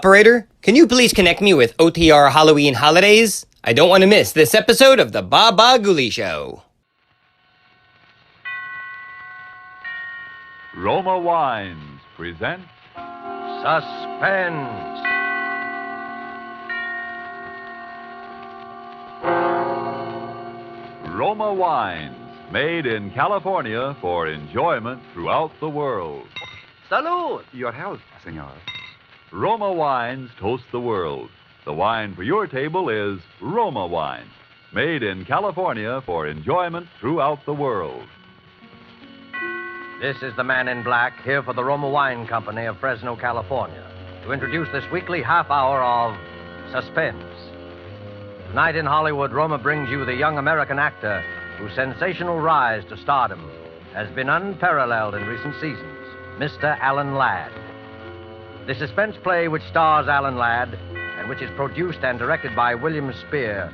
Operator, can you please connect me with OTR Halloween Holidays? I don't want to miss this episode of the Bah Ghoulie Show. Roma Wines present Suspense. Roma Wines, made in California for enjoyment throughout the world. Salud. Your health, senor. Roma Wines toast the world. The wine for your table is Roma Wine, made in California for enjoyment throughout the world. This is the man in black here for the Roma Wine Company of Fresno, California, to introduce this weekly half hour of Suspense. Tonight in Hollywood, Roma brings you the young American actor whose sensational rise to stardom has been unparalleled in recent seasons, Mr. Alan Ladd. The suspense play which stars Alan Ladd and which is produced and directed by William Spear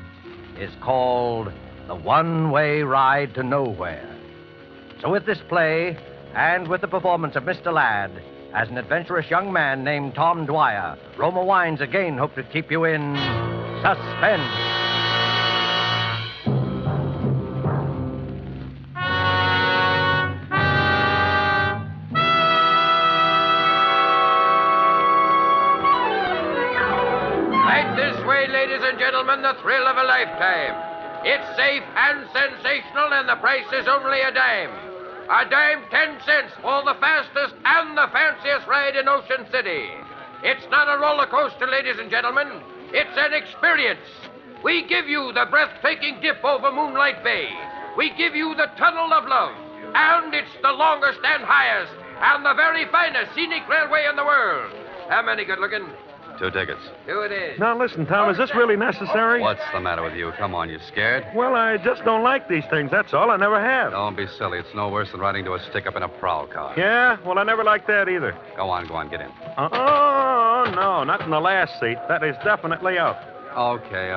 is called The One-Way Ride to Nowhere. So with this play, and with the performance of Mr. Ladd as an adventurous young man named Tom Dwyer, Roma Wines again hope to keep you in suspense. Right this way, ladies and gentlemen, the thrill of a lifetime. It's safe and sensational, and the price is only a dime. A dime, 10 cents for the fastest and the fanciest ride in Ocean City. It's not a roller coaster, ladies and gentlemen. It's an experience. We give you the breathtaking dip over Moonlight Bay. We give you the Tunnel of Love. And it's the longest and highest and the very finest scenic railway in the world. How many good looking? 2 tickets. 2 it is. Now, listen, Tom, is this really necessary? What's the matter with you? Come on, you scared? Well, I just don't like these things, that's all. I never have. Don't be silly. It's no worse than riding to a stick-up in a prowl car. Yeah? Well, I never liked that either. Go on, get in. Oh, no, not in the last seat. That is definitely out. Okay.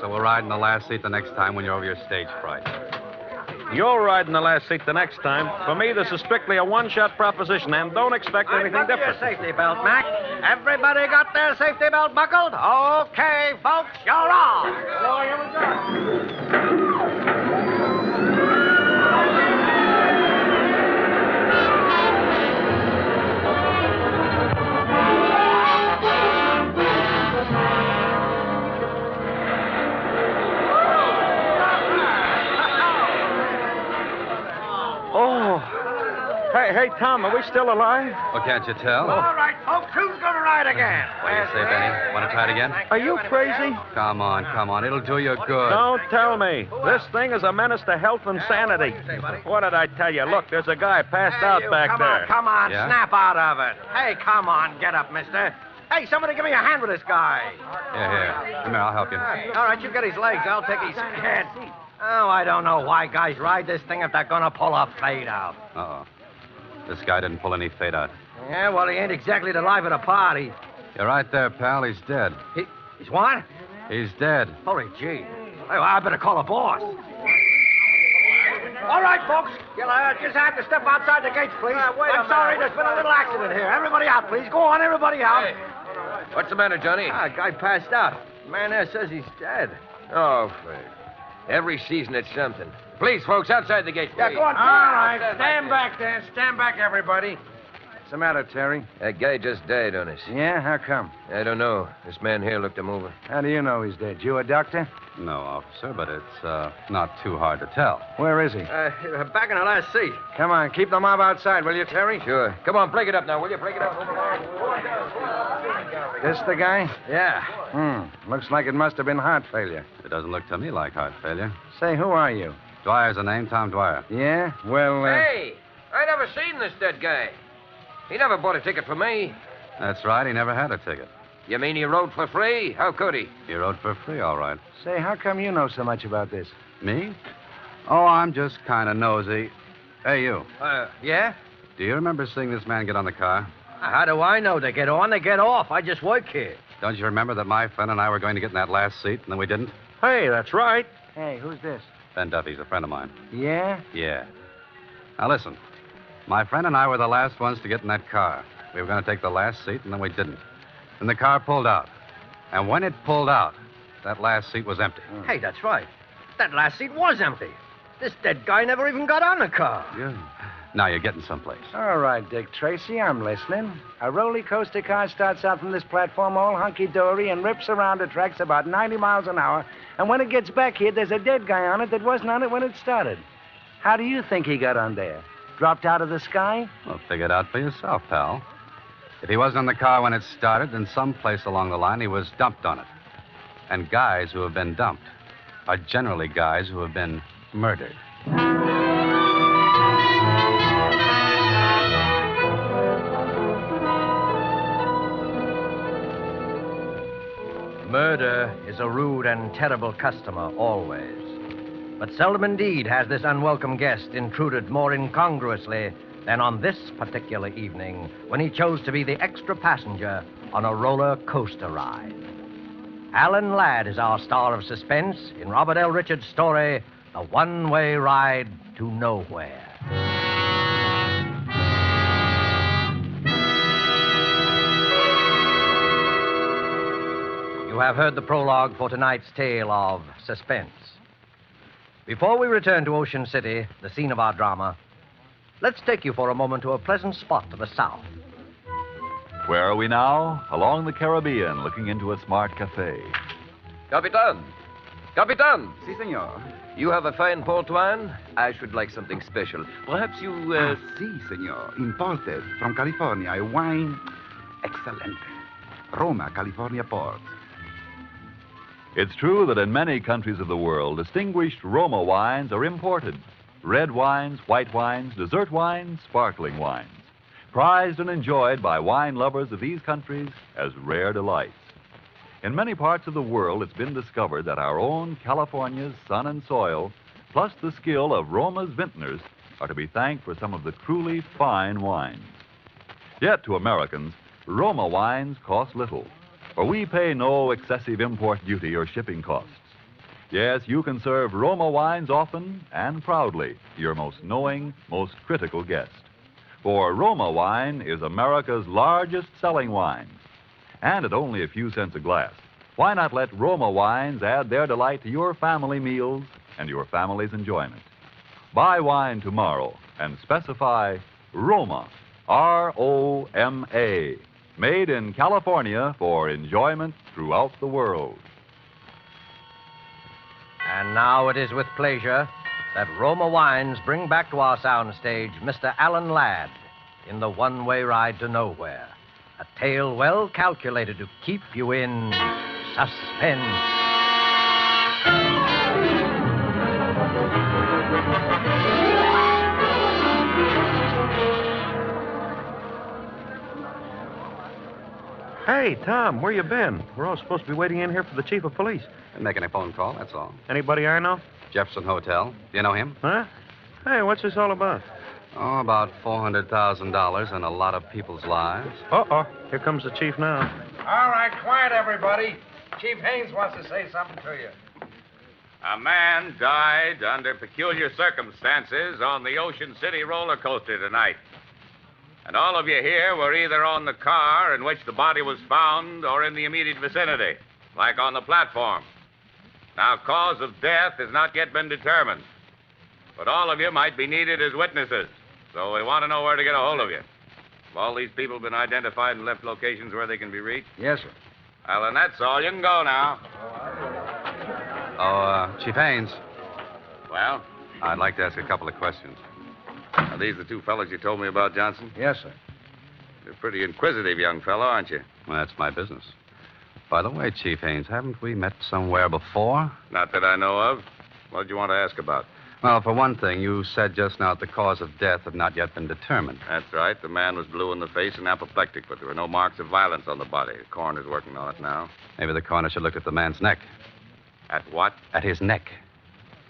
So we'll ride in the last seat the next time when you're over your stage price. You'll ride in the last seat the next time. For me, this is strictly a one-shot proposition, and don't expect anything different. Your safety belt, Mac. Everybody got their safety belt buckled? Okay, folks, you're on. Hey, Tom, are we still alive? Well, can't you tell? All right, folks, who's going to ride again? What do you say, Benny? Want to try it again? Are you crazy? Come on. It'll do you good. Don't tell me. This thing is a menace to health and sanity. What did I tell you? Look, there's a guy passed out back there. Come on, Yeah? snap out of it. Hey, come on, get up, mister. Hey, somebody give me a hand with this guy. Here. Come here, I'll help you. All right, you get his legs. I'll take his head. Oh, I don't know why guys ride this thing if they're going to pull a fade out. Uh-oh. This guy didn't pull any fade out. Yeah, well, he ain't exactly the life of the party. You're right there, pal. He's dead. He's what? He's dead. Holy gee. Hey, well, I better call a boss. All right, folks. You'll just have to step outside the gates, please. I'm sorry, there's been a little accident here. Everybody out, please. Go on, everybody out. Hey, what's the matter, Johnny? Guy passed out. Man there says he's dead. Oh, Frank. Every season it's something. Please, folks, outside the gate, please. Yeah, go on. All right, stand back there. Stand back, everybody. What's the matter, Terry? That guy just died on us. Yeah? How come? I don't know. This man here looked him over. How do you know he's dead? You a doctor? No, officer, but it's not too hard to tell. Where is he? Back in the last seat. Come on, keep the mob outside, will you, Terry? Sure. Come on, break it up now, will you? Break it up. This the guy? Yeah. Looks like it must have been heart failure. It doesn't look to me like heart failure. Say, who are you? Dwyer's the name, Tom Dwyer. Yeah? Well, Hey, I never seen this dead guy. He never bought a ticket for me. That's right, he never had a ticket. You mean he rode for free? How could he? He rode for free, all right. say, how come you know so much about this? Me? Oh, I'm just kind of nosy. Hey, you. Yeah? Do you remember seeing this man get on the car? How do I know? They get on, they get off. I just work here. Don't you remember that my friend and I were going to get in that last seat, and then we didn't? Hey, that's right. Hey, who's this? Ben Duffy's a friend of mine. Yeah? Yeah. Now, listen. My friend and I were the last ones to get in that car. We were going to take the last seat, and then we didn't. And the car pulled out. And when it pulled out, that last seat was empty. Hey, that's right. That last seat was empty. This dead guy never even got on the car. Yeah. Now you're getting someplace. All right, Dick Tracy, I'm listening. A roller coaster car starts out from this platform all hunky-dory and rips around the tracks about 90 miles an hour. And when it gets back here, there's a dead guy on it that wasn't on it when it started. How do you think he got on there? Dropped out of the sky? Well, figure it out for yourself, pal. If he wasn't in the car when it started, then someplace along the line he was dumped on it. And guys who have been dumped are generally guys who have been murdered. Murder is a rude and terrible customer, always. But seldom indeed has this unwelcome guest intruded more incongruously than on this particular evening when he chose to be the extra passenger on a roller coaster ride. Alan Ladd is our star of suspense in Robert L. Richards' story, The One-Way Ride to Nowhere. You have heard the prologue for tonight's tale of suspense. Before we return to Ocean City, the scene of our drama, let's take you for a moment to a pleasant spot to the south. Where are we now? Along the Caribbean, looking into a smart cafe. Capitan! Capitan! Si, senor. You have a fine port wine? I should like something special. Perhaps you, Si, senor. Imported from California. A wine excellent. Roma, California port. It's true that in many countries of the world, distinguished Roma wines are imported. Red wines, white wines, dessert wines, sparkling wines. Prized and enjoyed by wine lovers of these countries as rare delights. In many parts of the world, it's been discovered that our own California's sun and soil, plus the skill of Roma's vintners, are to be thanked for some of the truly fine wines. Yet to Americans, Roma wines cost little, for we pay no excessive import duty or shipping costs. Yes, you can serve Roma wines often and proudly to your most knowing, most critical guest. For Roma wine is America's largest selling wine. And at only a few cents a glass, why not let Roma wines add their delight to your family meals and your family's enjoyment? Buy wine tomorrow and specify Roma, R-O-M-A, made in California for enjoyment throughout the world. And now it is with pleasure that Roma Wines bring back to our soundstage Mr. Alan Ladd in The One-Way Ride to Nowhere, a tale well calculated to keep you in suspense. Hey, Tom, where you been? We're all supposed to be waiting in here for the chief of police. Been making a phone call, that's all. Anybody I know? Jefferson Hotel. Do you know him? Huh? Hey, what's this all about? Oh, about $400,000 and a lot of people's lives. Uh-oh. Here comes the chief now. All right, quiet, everybody. Chief Haynes wants to say something to you. A man died under peculiar circumstances on the Ocean City roller coaster tonight. And all of you here were either on the car in which the body was found or in the immediate vicinity, like on the platform. Now, cause of death has not yet been determined, but all of you might be needed as witnesses, so we want to know where to get a hold of you. Have all these people been identified and left locations where they can be reached? Yes, sir. Well, then that's all. You can go now. Chief Haynes, Well, I'd like to ask a couple of questions. are these the two fellows you told me about, Johnson? Yes, sir. You're a pretty inquisitive young fellow, aren't you? Well, that's my business. By the way, Chief Haynes, haven't we met somewhere before? Not that I know of. What did you want to ask about? Well, for one thing, you said just now that the cause of death had not yet been determined. That's right. The man was blue in the face and apoplectic, but there were no marks of violence on the body. The coroner's working on it now. Maybe the coroner should look at the man's neck. At what? At his neck.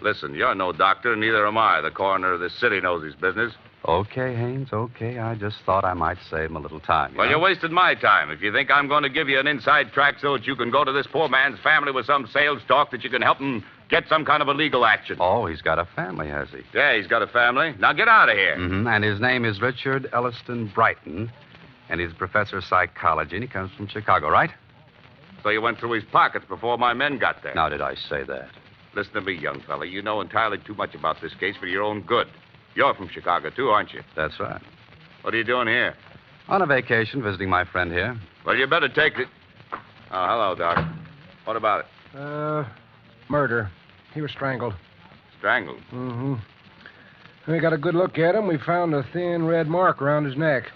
Listen, you're no doctor, and neither am I. The coroner of this city knows his business. Okay, Haynes, okay. I just thought I might save him a little time. Well, you're wasting my time. If you think I'm going to give you an inside track so that you can go to this poor man's family with some sales talk that you can help him get some kind of a legal action. Oh, he's got a family, has he? Yeah, he's got a family. Now get out of here. Mm-hmm. And his name is Richard Elliston Brighton. And he's a professor of psychology, and he comes from Chicago, right? So you went through his pockets before my men got there. Now, did I say that? Listen to me, young fella. You know entirely too much about this case for your own good. You're from Chicago, too, aren't you? That's right. What are you doing here? On a vacation, visiting my friend here. Well, you better take it. Oh, hello, Doc. What about it? Murder. He was strangled. Strangled? Mm-hmm. We got a good look at him. We found a thin red mark around his neck.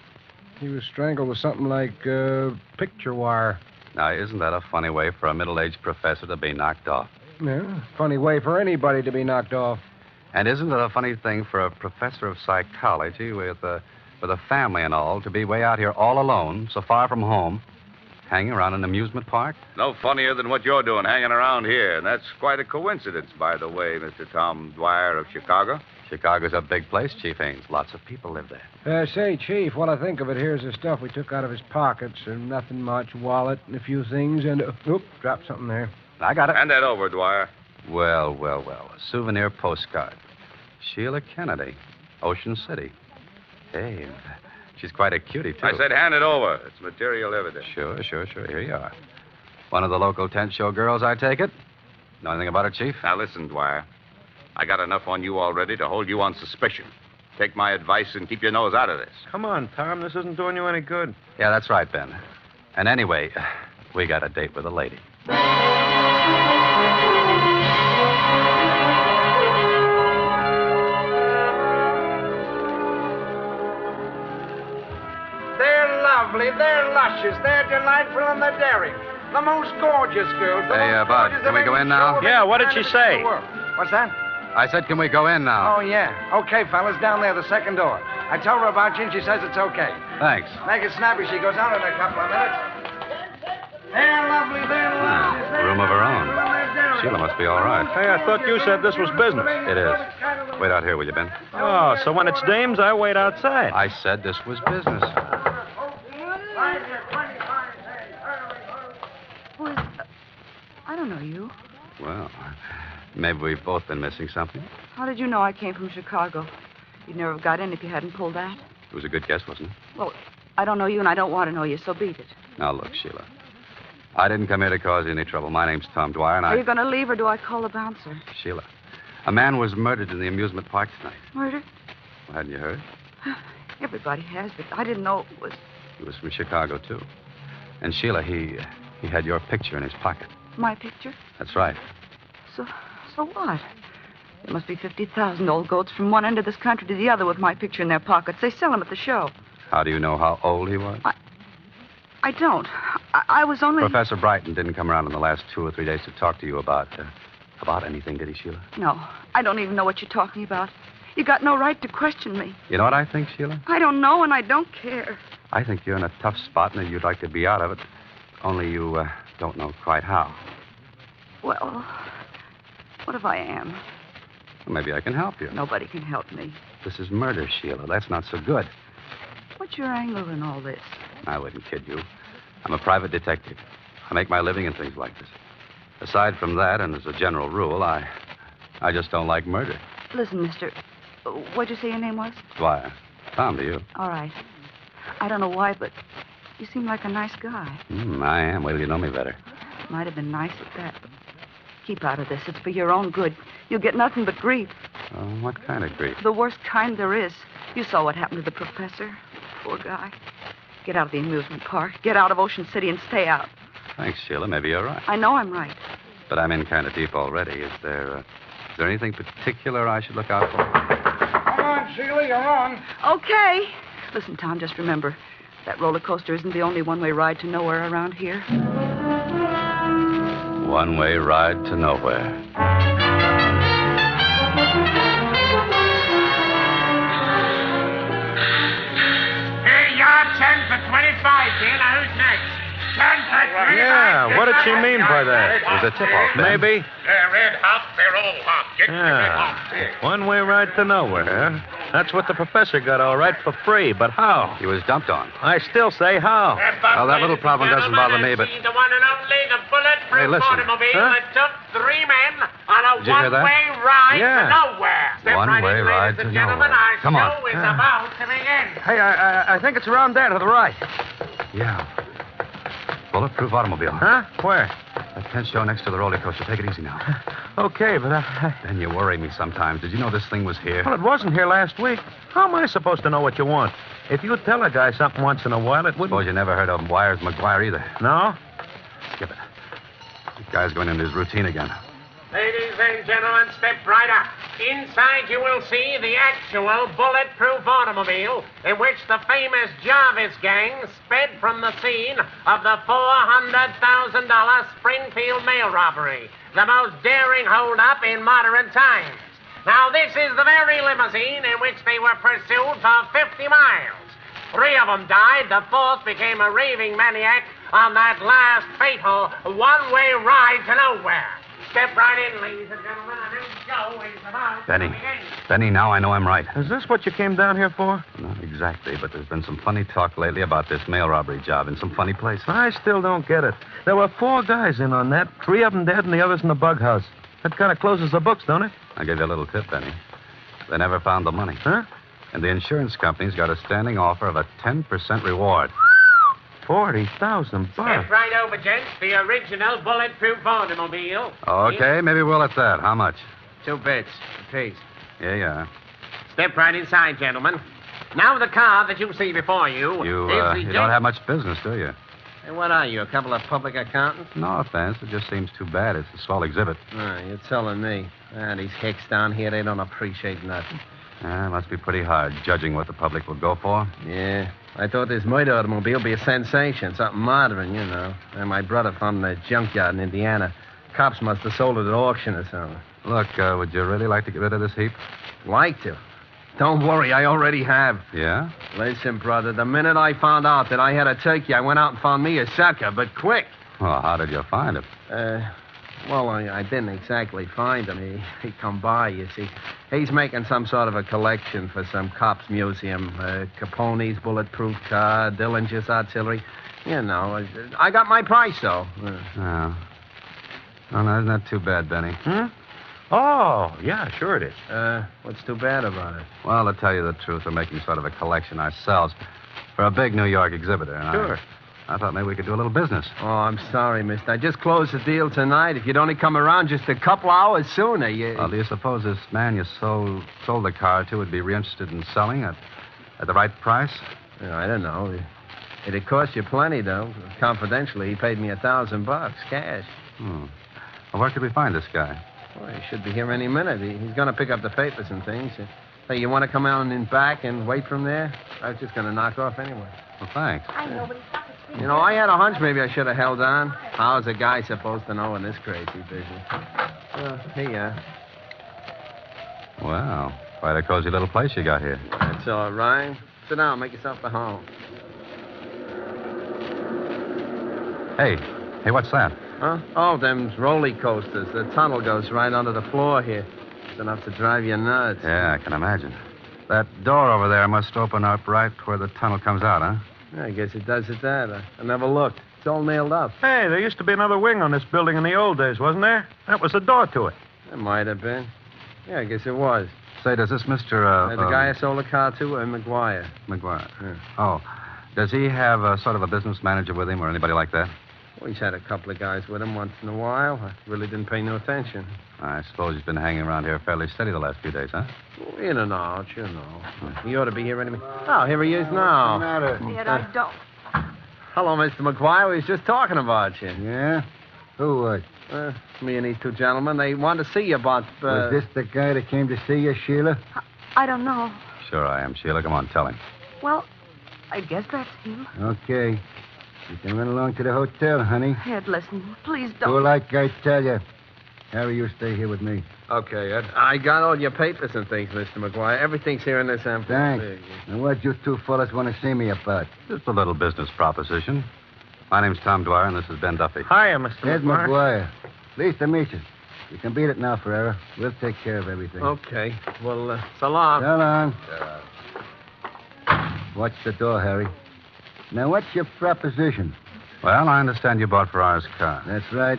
He was strangled with something like picture wire. Now, isn't that a funny way for a middle-aged professor to be knocked off? Yeah, funny way for anybody to be knocked off. And isn't it a funny thing for a professor of psychology with a family and all to be way out here all alone, so far from home, hanging around an amusement park? No funnier than what you're doing, hanging around here. And that's quite a coincidence, by the way, Mr. Tom Dwyer of Chicago. Chicago's a big place, Chief Haynes. Lots of people live there. Say, Chief, while I think of it, here's the stuff we took out of his pockets. And nothing much, wallet and a few things, and... dropped something there. I got it. Hand that over, Dwyer. Well. A souvenir postcard. Sheila Kennedy, Ocean City. Hey, she's quite a cutie, too. I said hand it over. It's material evidence. Sure. Here you are. One of the local tent show girls, I take it? Know anything about her, Chief? Now, listen, Dwyer. I got enough on you already to hold you on suspicion. Take my advice and keep your nose out of this. Come on, Tom. This isn't doing you any good. Yeah, that's right, Ben. And anyway, we got a date with a lady. They're lovely, they're luscious, they're delightful, and they're daring. The most gorgeous girls. Hey, Bud, can we go in now? Yeah, what did she say? What's that? I said, can we go in now? Oh, yeah. Okay, fellas, down there, the second door. I told her about you, and she says it's okay. Thanks. Make it snappy. She goes out in a couple of minutes. They're lovely, they're luscious. Room of her own. Sheila must be all right. Hey, I thought you said this was business. It is. Wait out here, will you, Ben? Oh, so when it's dames, I wait outside. I said this was business. Who is... I don't know you. Well, maybe we've both been missing something. How did you know I came from Chicago? You'd never have got in if you hadn't pulled that. It was a good guess, wasn't it? Well, I don't know you and I don't want to know you, so beat it. Now, look, Sheila. I didn't come here to cause you any trouble. My name's Tom Dwyer, and Are you going to leave or do I call the bouncer? Sheila, a man was murdered in the amusement park tonight. Murdered? Well, hadn't you heard? Everybody has, but I didn't know it was... He was from Chicago, too. And Sheila, he had your picture in his pocket. My picture? That's right. So what? There must be 50,000 old goats from one end of this country to the other with my picture in their pockets. They sell them at the show. How do you know how old he was? I don't. I was only... Professor Brighton didn't come around in the last 2 or 3 days to talk to you about anything, did he, Sheila? No. I don't even know what you're talking about. You got no right to question me. You know what I think, Sheila? I don't know, and I don't care. I think you're in a tough spot, and you'd like to be out of it. Only you don't know quite how. Well, what if I am? Well, maybe I can help you. Nobody can help me. This is murder, Sheila. That's not so good. What's your angle in all this? I wouldn't kid you. I'm a private detective. I make my living in things like this. Aside from that, and as a general rule, I just don't like murder. Listen, mister. What'd you say your name was? Dwyer. Tom to you. All right. I don't know why, but you seem like a nice guy. I am. Wait till you know me better. Might have been nice at that, but keep out of this. It's for your own good. You'll get nothing but grief. Oh, what kind of grief? The worst kind there is. You saw what happened to the professor. Poor guy. Get out of the amusement park. Get out of Ocean City and stay out. Thanks, Sheila. Maybe you're right. I know I'm right. But I'm in kind of deep already. Is there anything particular I should look out for? Come on, Sheila, you're on. Okay. Listen, Tom, just remember, that roller coaster isn't the only one-way ride to nowhere around here. One-way ride to nowhere. Here you are, 10 for 25, dear. Now, who's next? 10 for 25. Yeah, what did she mean by that? It was a tip-off, Ben. Maybe. Red hot, they're all hot. Get Yeah. One-way ride to nowhere, huh? That's what the professor got all right for free, but how? He was dumped on. I still say how. Well, that little problem doesn't bother me, but... The one and only, the bulletproof Hey, listen. automobile Huh? that took 3 men on a Did you hear that? one-way ride Yeah. to nowhere. Step One-way right in, ride ladies to and gentlemen. nowhere. Our Come on. show is about to begin. Hey, I think it's around there to the right. Yeah. Bulletproof automobile. Huh? Where? That tent show next to the roller coaster. Take it easy now. Okay, but Ben, you worry me sometimes. Did you know this thing was here? Well, it wasn't here last week. How am I supposed to know what you want? If you tell a guy something once in a while, it wouldn't... Suppose you never heard of Wires McGuire either. No? Skip it. The guy's going into his routine again. Ladies and gentlemen, step right up. Inside you will see the actual bulletproof automobile in which the famous Jarvis gang sped from the scene of the $400,000 Springfield mail robbery, the most daring holdup in modern times. Now, this is the very limousine in which they were pursued for 50 miles. 3 of them died. The 4th became a raving maniac on that last fatal one-way ride to nowhere. Step right in, ladies and gentlemen. A new show is about Benny. to begin. Benny, now I know I'm right. Is this what you came down here for? Not exactly, but there's been some funny talk lately about this mail robbery job in some funny places. I still don't get it. There were 4 guys in on that. 3 of them dead and the others in the bug house. That kind of closes the books, don't it? I'll give you a little tip, Benny. They never found the money. Huh? And the insurance company's got a standing offer of a 10% reward. 40,000 bucks. Step right over, gents. The original bulletproof automobile. Okay, maybe we'll at that. How much? 2 bits apiece. Yeah. Step right inside, gentlemen. Now the car that you see before you, You is the don't have much business, do you? Hey, what are you, a couple of public accountants? No offense. It just seems too bad. It's a swell exhibit. You're telling me. These hicks down here, they don't appreciate nothing. It must be pretty hard judging what the public will go for. Yeah. I thought this murder automobile would be a sensation, something modern, you know. And my brother found the junkyard in Indiana. Cops must have sold it at auction or something. Look, would you really like to get rid of this heap? Like to? Don't worry, I already have. Yeah? Listen, brother, the minute I found out that I had a turkey, I went out and found me a sucker, but quick. Well, how did you find it? Well, I didn't exactly find him. He come by, you see. He's making some sort of a collection for some cops museum. Capone's bulletproof car, Dillinger's artillery. You know, I got my price, though. Oh. Oh, no, isn't that too bad, Benny? Oh, yeah, sure it is. What's too bad about it? Well, to tell you the truth, we're making sort of a collection ourselves for a big New York exhibitor. And Sure. I thought maybe we could do a little business. Oh, I'm sorry, mister. I just closed the deal tonight. If you'd only come around just a couple hours sooner, you... Well, do you suppose this man you sold the car to would be interested in selling at the right price? I don't know. It'd cost you plenty, though. Confidentially, he paid me $1,000, cash. Well, where could we find this guy? Well, he should be here any minute. He's going to pick up the papers and things. Hey, you want to come out in back and wait from there? I was just going to knock off anyway. Well, thanks. You know, I had a hunch maybe I should have held on. How's a guy supposed to know in this crazy business? Here you are. Well, quite a cozy little place you got here. That's all right. Sit down, make yourself at home. Hey, what's that? Huh? Oh, them roller coasters. The tunnel goes right under the floor here. It's enough to drive you nuts. Yeah, I can imagine. That door over there must open up right where the tunnel comes out, huh? I guess it does at that. I never looked. It's all nailed up. Hey, there used to be another wing on this building in the old days, wasn't there? That was the door to it. It might have been. Yeah, I guess it was. Say, does this Mr. The guy I sold the car to, McGuire. McGuire. Yeah. Oh. Does he have sort of a business manager with him or anybody like that? Well, he's had a couple of guys with him once in a while. I really didn't pay no attention. I suppose he's been hanging around here fairly steady the last few days, huh? Well, in and out, you know. He ought to be here any minute. Oh, here he is now. What's the matter? Yet I don't. Hello, Mr. McGuire. We was just talking about you. Yeah? Who was? Me and these 2 gentlemen, they want to see you about... Was this the guy that came to see you, Sheila? I don't know. Sure I am, Sheila. Come on, tell him. Well, I guess that's him. Okay. You can run along to the hotel, honey. Ed, listen, please Do don't. like I tell you. Harry, you stay here with me. Okay, Ed. I got all your papers and things, Mr. McGuire. Everything's here in this envelope. Thanks. And what you 2 fellas want to see me about? Just a little business proposition. My name's Tom Dwyer, and this is Ben Duffy. Hiya, Mr. Ed McGuire. McGuire. Pleased to meet you. You can beat it now, Ferrera. We'll take care of everything. Okay. Well, so long. So long. Watch the door, Harry. Now, what's your proposition? Well, I understand you bought Ferrara's car. That's right.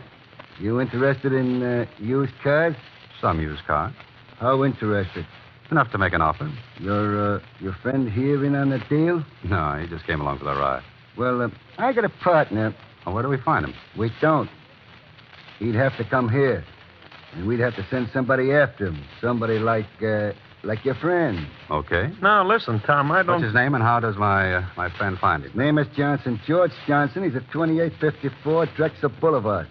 You interested in used cars? Some used car. How interested? Enough to make an offer. Your friend here in on the deal? No, he just came along for the ride. Well, I got a partner. Well, where do we find him? We don't. He'd have to come here. And we'd have to send somebody after him. Somebody like your friend. Okay. Now, listen, Tom, I don't... What's his name, and how does my friend find him? Name is Johnson. George Johnson. He's at 2854 Drexel Boulevard.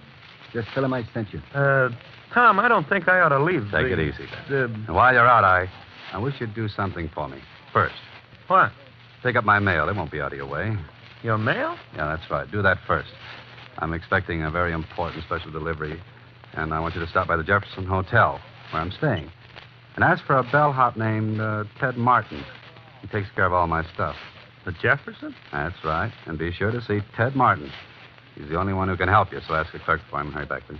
Just tell him I sent you. Tom, I don't think I ought to leave. Take it easy, then. And while you're out, I wish you'd do something for me. First. What? Pick up my mail. It won't be out of your way. Your mail? Yeah, that's right. Do that first. I'm expecting a very important special delivery, and I want you to stop by the Jefferson Hotel, where I'm staying. And ask for a bellhop named Ted Martin. He takes care of all my stuff. The Jefferson? That's right. And be sure to see Ted Martin. He's the only one who can help you, so ask the clerk for him. Hurry back, please.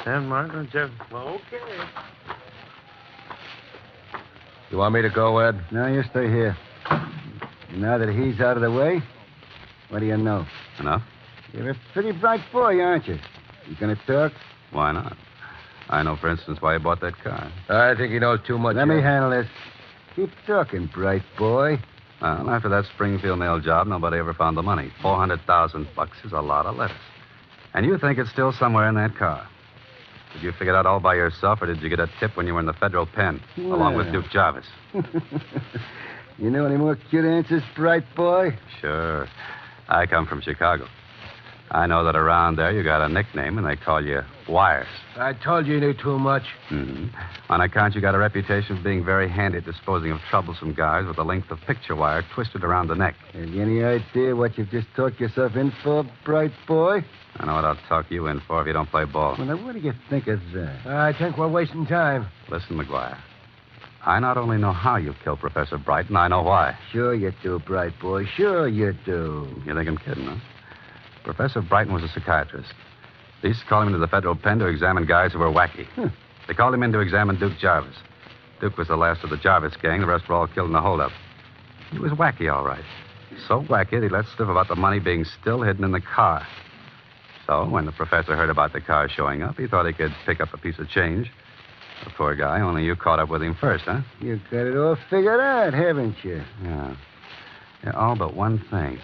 Ted Martin, Jefferson. Well, okay. You want me to go, Ed? No, you stay here. Now that he's out of the way, what do you know? Enough? You're a pretty bright boy, aren't you? You gonna talk? Why not? I know, for instance, why he bought that car. I think he knows too much. Let me handle this. Keep talking, bright boy. Well, after that Springfield nail job, nobody ever found the money. $400,000 is a lot of lettuce. And you think it's still somewhere in that car. Did you figure it out all by yourself, or did you get a tip when you were in the federal pen, along with Duke Jarvis? You know any more cute answers, bright boy? Sure. I come from Chicago. I know that around there you got a nickname, and they call you Wires. I told you knew too much. Mm-hmm. On account you got a reputation for being very handy at disposing of troublesome guys with a length of picture wire twisted around the neck. Have you any idea what you've just talked yourself in for, bright boy? I know what I'll talk you in for if you don't play ball. Well, now, what do you think of that? I think we're wasting time. Listen, McGuire. I not only know how you killed Professor Brighton, I know why. Sure you do, bright boy. Sure you do. You think I'm kidding, huh? Professor Brighton was a psychiatrist. They used to call him into the federal pen to examine guys who were wacky. They called him in to examine Duke Jarvis. Duke was the last of the Jarvis gang. The rest were all killed in the holdup. He was wacky, all right. So wacky that he let slip about the money being still hidden in the car. So when the professor heard about the car showing up, he thought he could pick up a piece of change. The poor guy, only you caught up with him first, huh? You got it all figured out, haven't you? Yeah, all but one thing.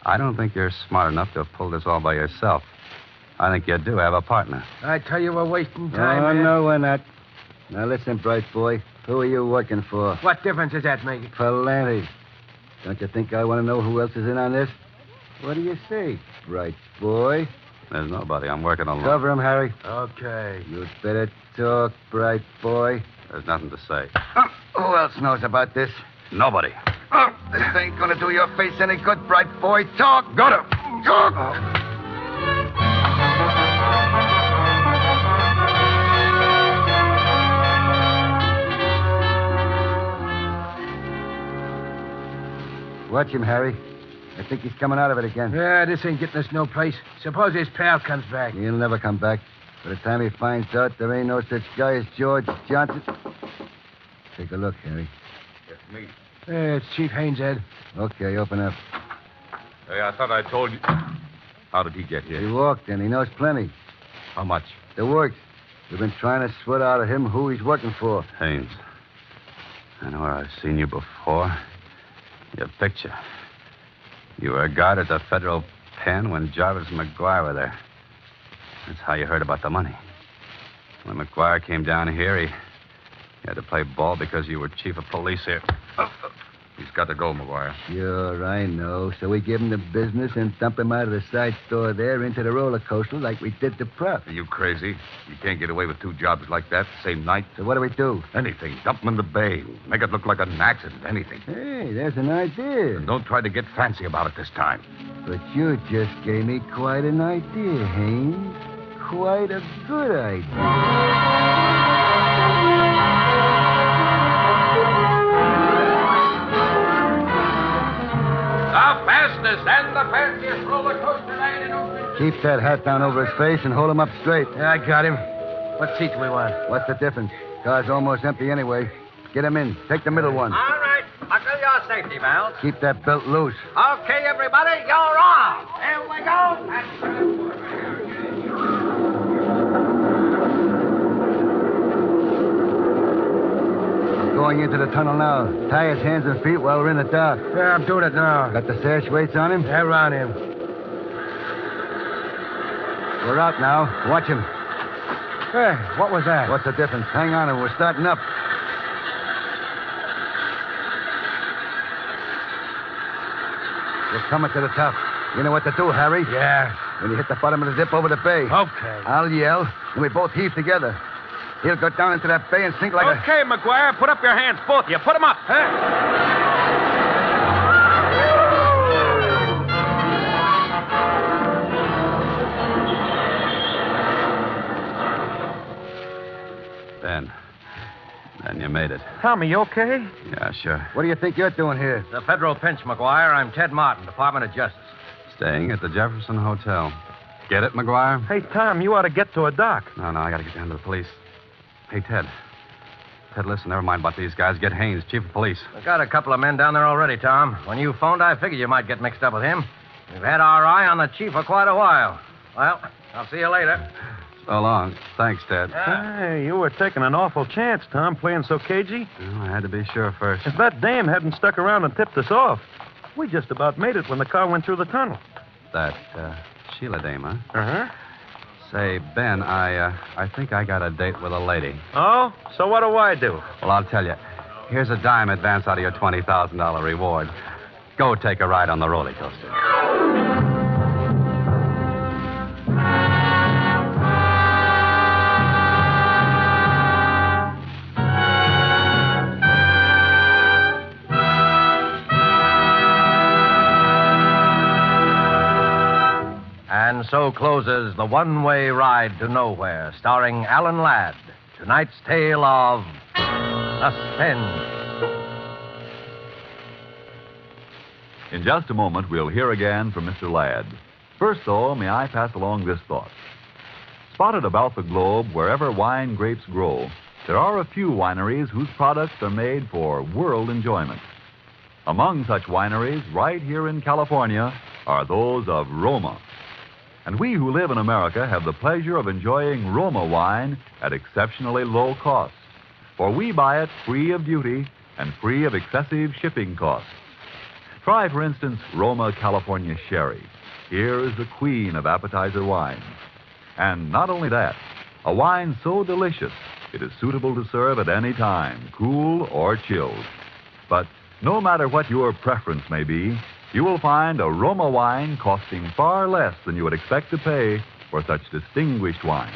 I don't think you're smart enough to have pulled this all by yourself. I think you do have a partner. I tell you, we're wasting time. Oh, man. no, we're not. Now, listen, bright boy. Who are you working for? What difference does that make? Plenty. Don't you think I want to know who else is in on this? What do you say, bright boy? There's nobody. I'm working alone. Cover him, Harry. Okay. You'd better talk, bright boy. There's nothing to say. Who else knows about this? Nobody. This ain't gonna do your face any good, bright boy. Talk. Go to. Talk. Watch him, Harry. I think he's coming out of it again. Yeah, this ain't getting us no place. Suppose his pal comes back. He'll never come back. By the time he finds out there ain't no such guy as George Johnson. Take a look, Harry. It's me. It's Chief Haynes, Ed. Okay, open up. Hey, I thought I told you. How did he get here? He walked in. He knows plenty. How much? The works. We've been trying to sweat out of him who he's working for. Haynes. I know where I've seen you before. Your picture. You were a guard at the federal pen when Jarvis and McGuire were there. That's how you heard about the money. When McGuire came down here, he had to play ball because you were chief of police here. He's got to go, McGuire. Sure, I know. So we give him the business and dump him out of the side store there into the roller coaster like we did the prop. Are you crazy? You can't get away with two jobs like that the same night. So what do we do? Anything. Dump him in the bay. Make it look like an accident. Anything. Hey, there's an idea. And don't try to get fancy about it this time. But you just gave me quite an idea, Haynes. Quite a good idea. The fastest and the fanciest roller coaster I Keep that hat down over his face and hold him up straight. Yeah, I got him. What seat do we want? What's the difference? Car's almost empty anyway. Get him in. Take the middle one. All right. Buckle your safety belts. Keep that belt loose. Okay, everybody, you're off. Here we go. Going into the tunnel now. Tie his hands and feet while we're in the dark. Yeah, I'm doing it now. Got the sash weights on him? Yeah, around him. We're out now. Watch him. Hey, what was that? What's the difference? Hang on, and we're starting up. We're coming to the top. You know what to do, Harry? Yeah. When you hit the bottom of the dip over the bay. Okay. I'll yell, and we both heave together. He'll go down into that bay and sink like a... Okay, McGuire, put up your hands, both of you. Put them up. Then you made it. Tommy, you okay? Yeah, sure. What do you think you're doing here? The federal pinch, McGuire. I'm Ted Martin, Department of Justice. Staying at the Jefferson Hotel. Get it, McGuire? Hey, Tom, you ought to get to a dock. No, I got to get down to the police. Hey, Ted. Ted, listen, never mind about these guys. Get Haynes, chief of police. We've got a couple of men down there already, Tom. When you phoned, I figured you might get mixed up with him. We've had our eye on the chief for quite a while. Well, I'll see you later. So long. Thanks, Ted. Hey, you were taking an awful chance, Tom, playing so cagey. Well, I had to be sure first. If that dame hadn't stuck around and tipped us off, we just about made it when the car went through the tunnel. That, Sheila dame, huh? Uh-huh. Say, Ben, I think I got a date with a lady. Oh? So what do I do? Well, I'll tell you. Here's a dime advance out of your $20,000 reward. Go take a ride on the roller coaster. And so closes The One-Way Ride to Nowhere, starring Alan Ladd. Tonight's tale of suspense. In just a moment, we'll hear again from Mr. Ladd. First, though, may I pass along this thought. Spotted about the globe, wherever wine grapes grow, there are a few wineries whose products are made for world enjoyment. Among such wineries, right here in California, are those of Roma. And we who live in America have the pleasure of enjoying Roma wine at exceptionally low cost. For we buy it free of duty and free of excessive shipping costs. Try, for instance, Roma California Sherry. Here is the queen of appetizer wines. And not only that, a wine so delicious, it is suitable to serve at any time, cool or chilled. But no matter what your preference may be, you will find a Roma wine costing far less than you would expect to pay for such distinguished wine.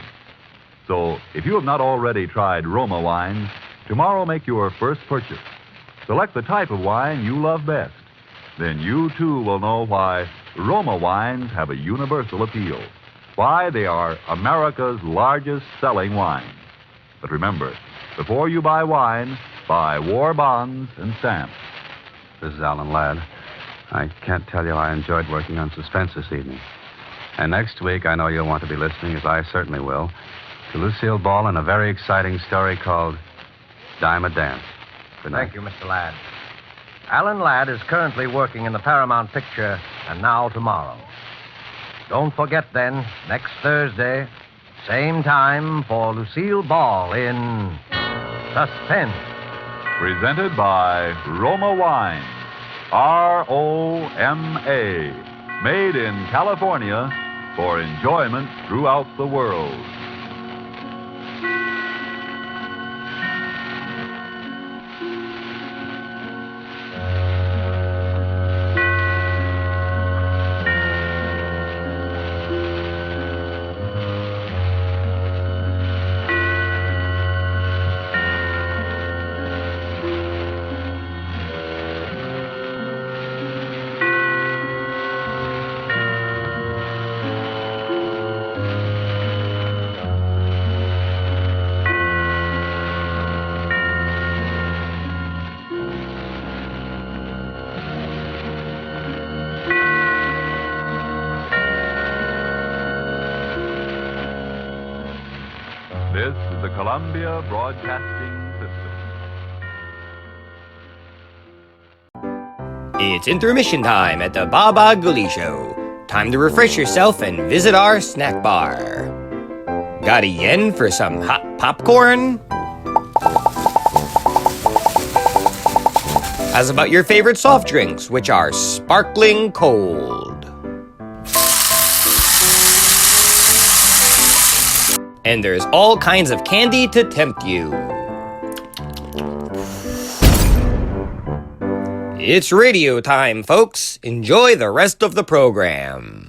So, if you have not already tried Roma wines, tomorrow make your first purchase. Select the type of wine you love best. Then you, too, will know why Roma wines have a universal appeal. Why they are America's largest selling wine. But remember, before you buy wine, buy war bonds and stamps. This is Alan Ladd. I can't tell you I enjoyed working on Suspense this evening. And next week, I know you'll want to be listening, as I certainly will, to Lucille Ball and a very exciting story called Dime a Dance. Good night. Thank you, Mr. Ladd. Alan Ladd is currently working in the Paramount picture And Now Tomorrow. Don't forget, then, next Thursday, same time for Lucille Ball in Suspense. Presented by Roma Wine. R-O-M-A. Made in California for enjoyment throughout the world. This is the Columbia Broadcasting System. It's intermission time at the Bah Ghoulie Show. Time to refresh yourself and visit our snack bar. Got a yen for some hot popcorn? How's about your favorite soft drinks, which are sparkling cold? And there's all kinds of candy to tempt you. It's radio time, folks. Enjoy the rest of the program.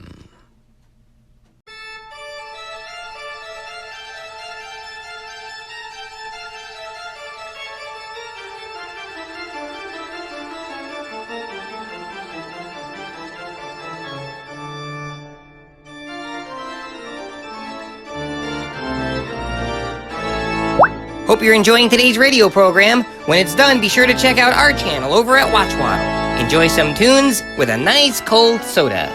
Hope you're enjoying today's radio program. When it's done, be sure to check out our channel over at Watchwaddle. Enjoy some tunes with a nice cold soda.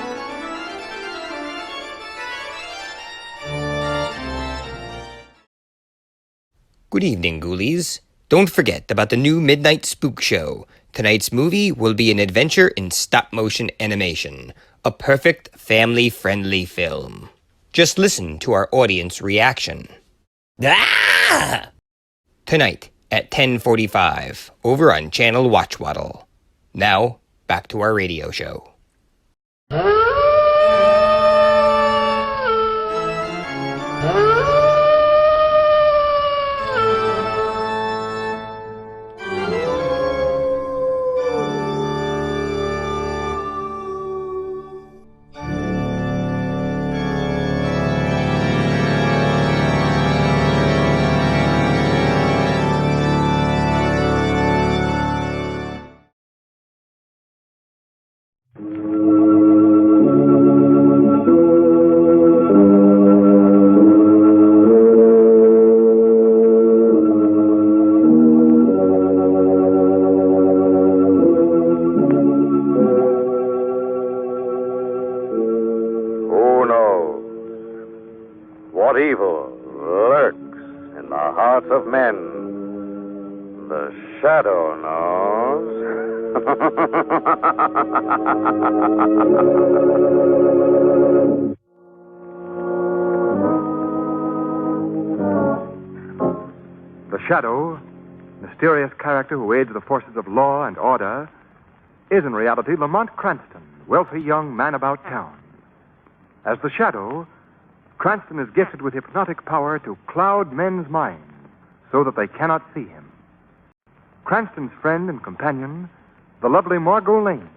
Good evening, Ghoulies. Don't forget about the new Midnight Spook Show. Tonight's movie will be an adventure in stop-motion animation. A perfect family-friendly film. Just listen to our audience reaction. Ah! Tonight at 10:45 over on Channel Watchwaddle. Now, back to our radio show. What evil lurks in the hearts of men? The shadow knows. The shadow, mysterious character who aids the forces of law and order, is in reality Lamont Cranston, wealthy young man about town. As the shadow, Cranston is gifted with hypnotic power to cloud men's minds so that they cannot see him. Cranston's friend and companion, the lovely Margot Lane,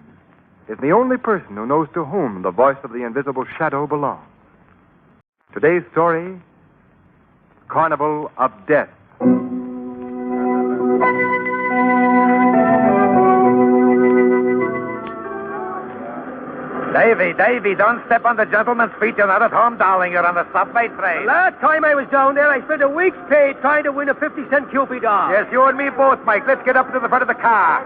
is the only person who knows to whom the voice of the invisible shadow belongs. Today's story, Carnival of Death. Davy, don't step on the gentleman's feet. You're not at home, darling. You're on the subway train. Last time I was down there, I spent a week's pay trying to win a 50-cent Cupid doll. Yes, you and me both, Mike. Let's get up to the front of the car.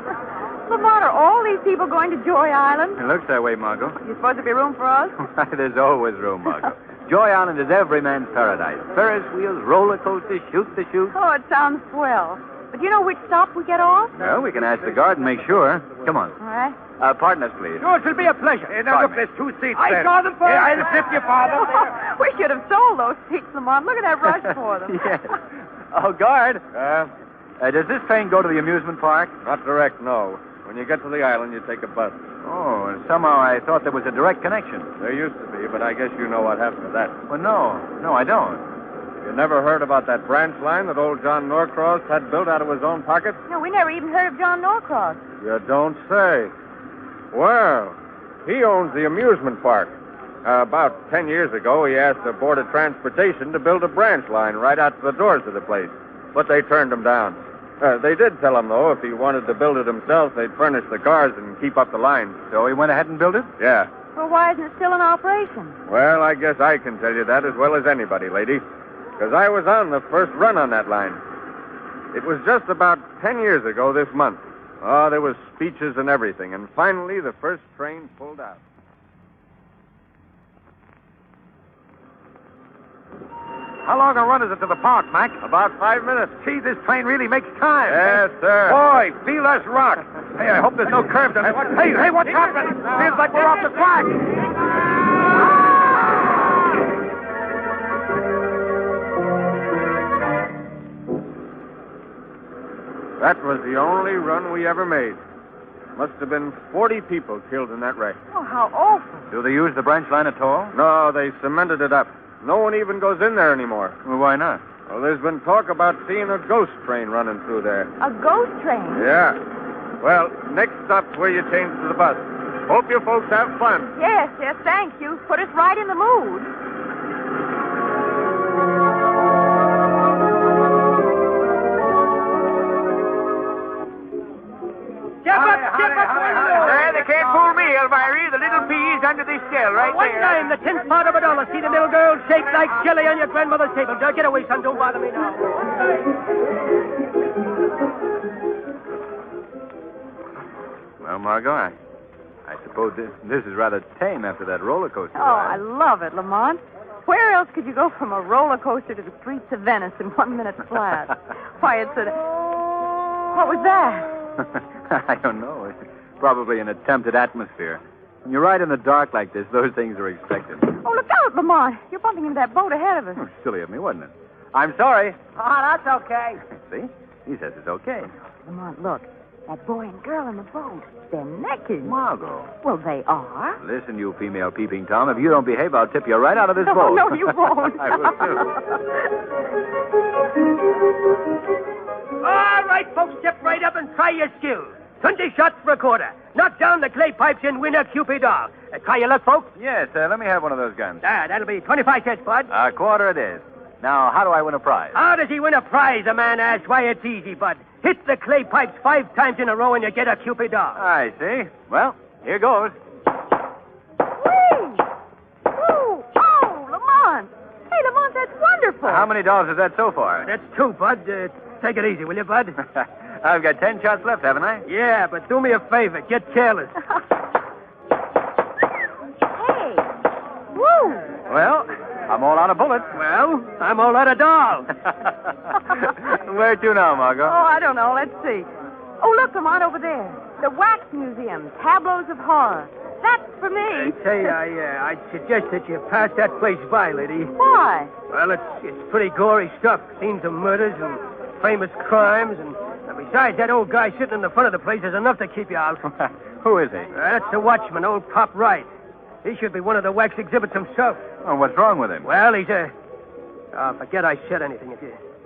Lamont, are all these people going to Joy Island? It looks that way, Margot. You supposed to be room for us? There's always room, Margot. Joy Island is every man's paradise. Ferris wheels, roller coasters, shoot-the-chute. Oh, it sounds swell. But do you know which stop we get off? Well, we can ask the guard and make sure. Come on. All right. Pardon us, please. Sure, it'll be a pleasure. Hey, now, look, there's 2 seats I there. saw them first. Yeah, I'll flip you, Father. We should have sold those seats, Lamont. Look at that rush for them. Yes. Oh, guard. Does this train go to the amusement park? Not direct, no. When you get to the island, you take a bus. Oh, and somehow I thought there was a direct connection. There used to be, but I guess you know what happened to that. Well, no, I don't. You never heard about that branch line that old John Norcross had built out of his own pocket? No, we never even heard of John Norcross. You don't say. Well, he owns the amusement park. About 10 years ago, he asked the Board of Transportation to build a branch line right out to the doors of the place, but they turned him down. They did tell him, though, if he wanted to build it himself, they'd furnish the cars and keep up the lines. So he went ahead and built it? Yeah. Well, why isn't it still in operation? Well, I guess I can tell you that as well as anybody, lady, because I was on the first run on that line. It was just about 10 years ago this month. Oh, there was speeches and everything, and finally the first train pulled out. How long a run is it to the park, Mac? About 5 minutes. Gee, this train really makes time. Yes, sir. Boy, feel us rock. Hey, I hope there's no curves on this. Hey, what's happening? Feels like we're off the track. That was the only run we ever made. Must have been 40 people killed in that wreck. Oh, how awful. Do they use the branch line at all? No, they cemented it up. No one even goes in there anymore. Well, why not? Well, there's been talk about seeing a ghost train running through there. A ghost train? Yeah. Well, next stop's where you change to the bus. Hope you folks have fun. Yes, thank you. Put us right in the mood. Jump up, They can't fool me, Elvira. The little pea's under this shell right One there. time, the 10th part of $1. See the little girl shaped like jelly on your grandmother's table. Get away, son. Don't bother me now. Well, Margot, I suppose this is rather tame after that roller coaster Oh, I love it, Lamont. Where else could you go from a roller coaster to the streets of Venice in 1 minute flat? Why, it's a... What was that? I don't know. It's probably an attempt at atmosphere. When you ride in the dark like this, those things are expected. Oh, look out, Lamont. You're bumping into that boat ahead of us. Oh, silly of me, wasn't it? I'm sorry. Oh, that's okay. See? He says it's okay. Lamont, look. That boy and girl in the boat. They're naked. Margot. Well, they are. Listen, you female peeping Tom. If you don't behave, I'll tip you right out of this boat. No, you won't. I will, too. All right, folks, step right up and try your skills. 20 shots for a quarter. Knock down the clay pipes and win a Cupid doll. Try your luck, folks. Yes, let me have one of those guns. That'll be 25 cents, Bud. A quarter it is. Now, how do I win a prize? How does he win a prize, a man asks? Why, it's easy, Bud. Hit the clay pipes 5 times in a row and you get a Cupid doll. I see. Well, here goes. Whee! Ooh! Oh, Lamont! Hey, Lamont, that's wonderful. How many dolls is that so far? That's 2, Bud. Take it easy, will you, Bud? I've got 10 shots left, haven't I? Yeah, but do me a favor. Get careless. Hey! Woo! Well, I'm all out of bullets. Well, I'm all out of dolls. Where to now, Margot? Oh, I don't know. Let's see. Oh, look, Lamont, over there. The Wax Museum, Tableaus of Horror. That's for me. Say, I'd suggest that you pass that place by, lady. Why? Well, it's pretty gory stuff. Scenes of murders and famous crimes, and besides, that old guy sitting in the front of the place is enough to keep you out. Who is he? That's the watchman, old Pop Wright. He should be one of the wax exhibits himself. Oh, what's wrong with him? Well, he's a... Oh, forget I said anything.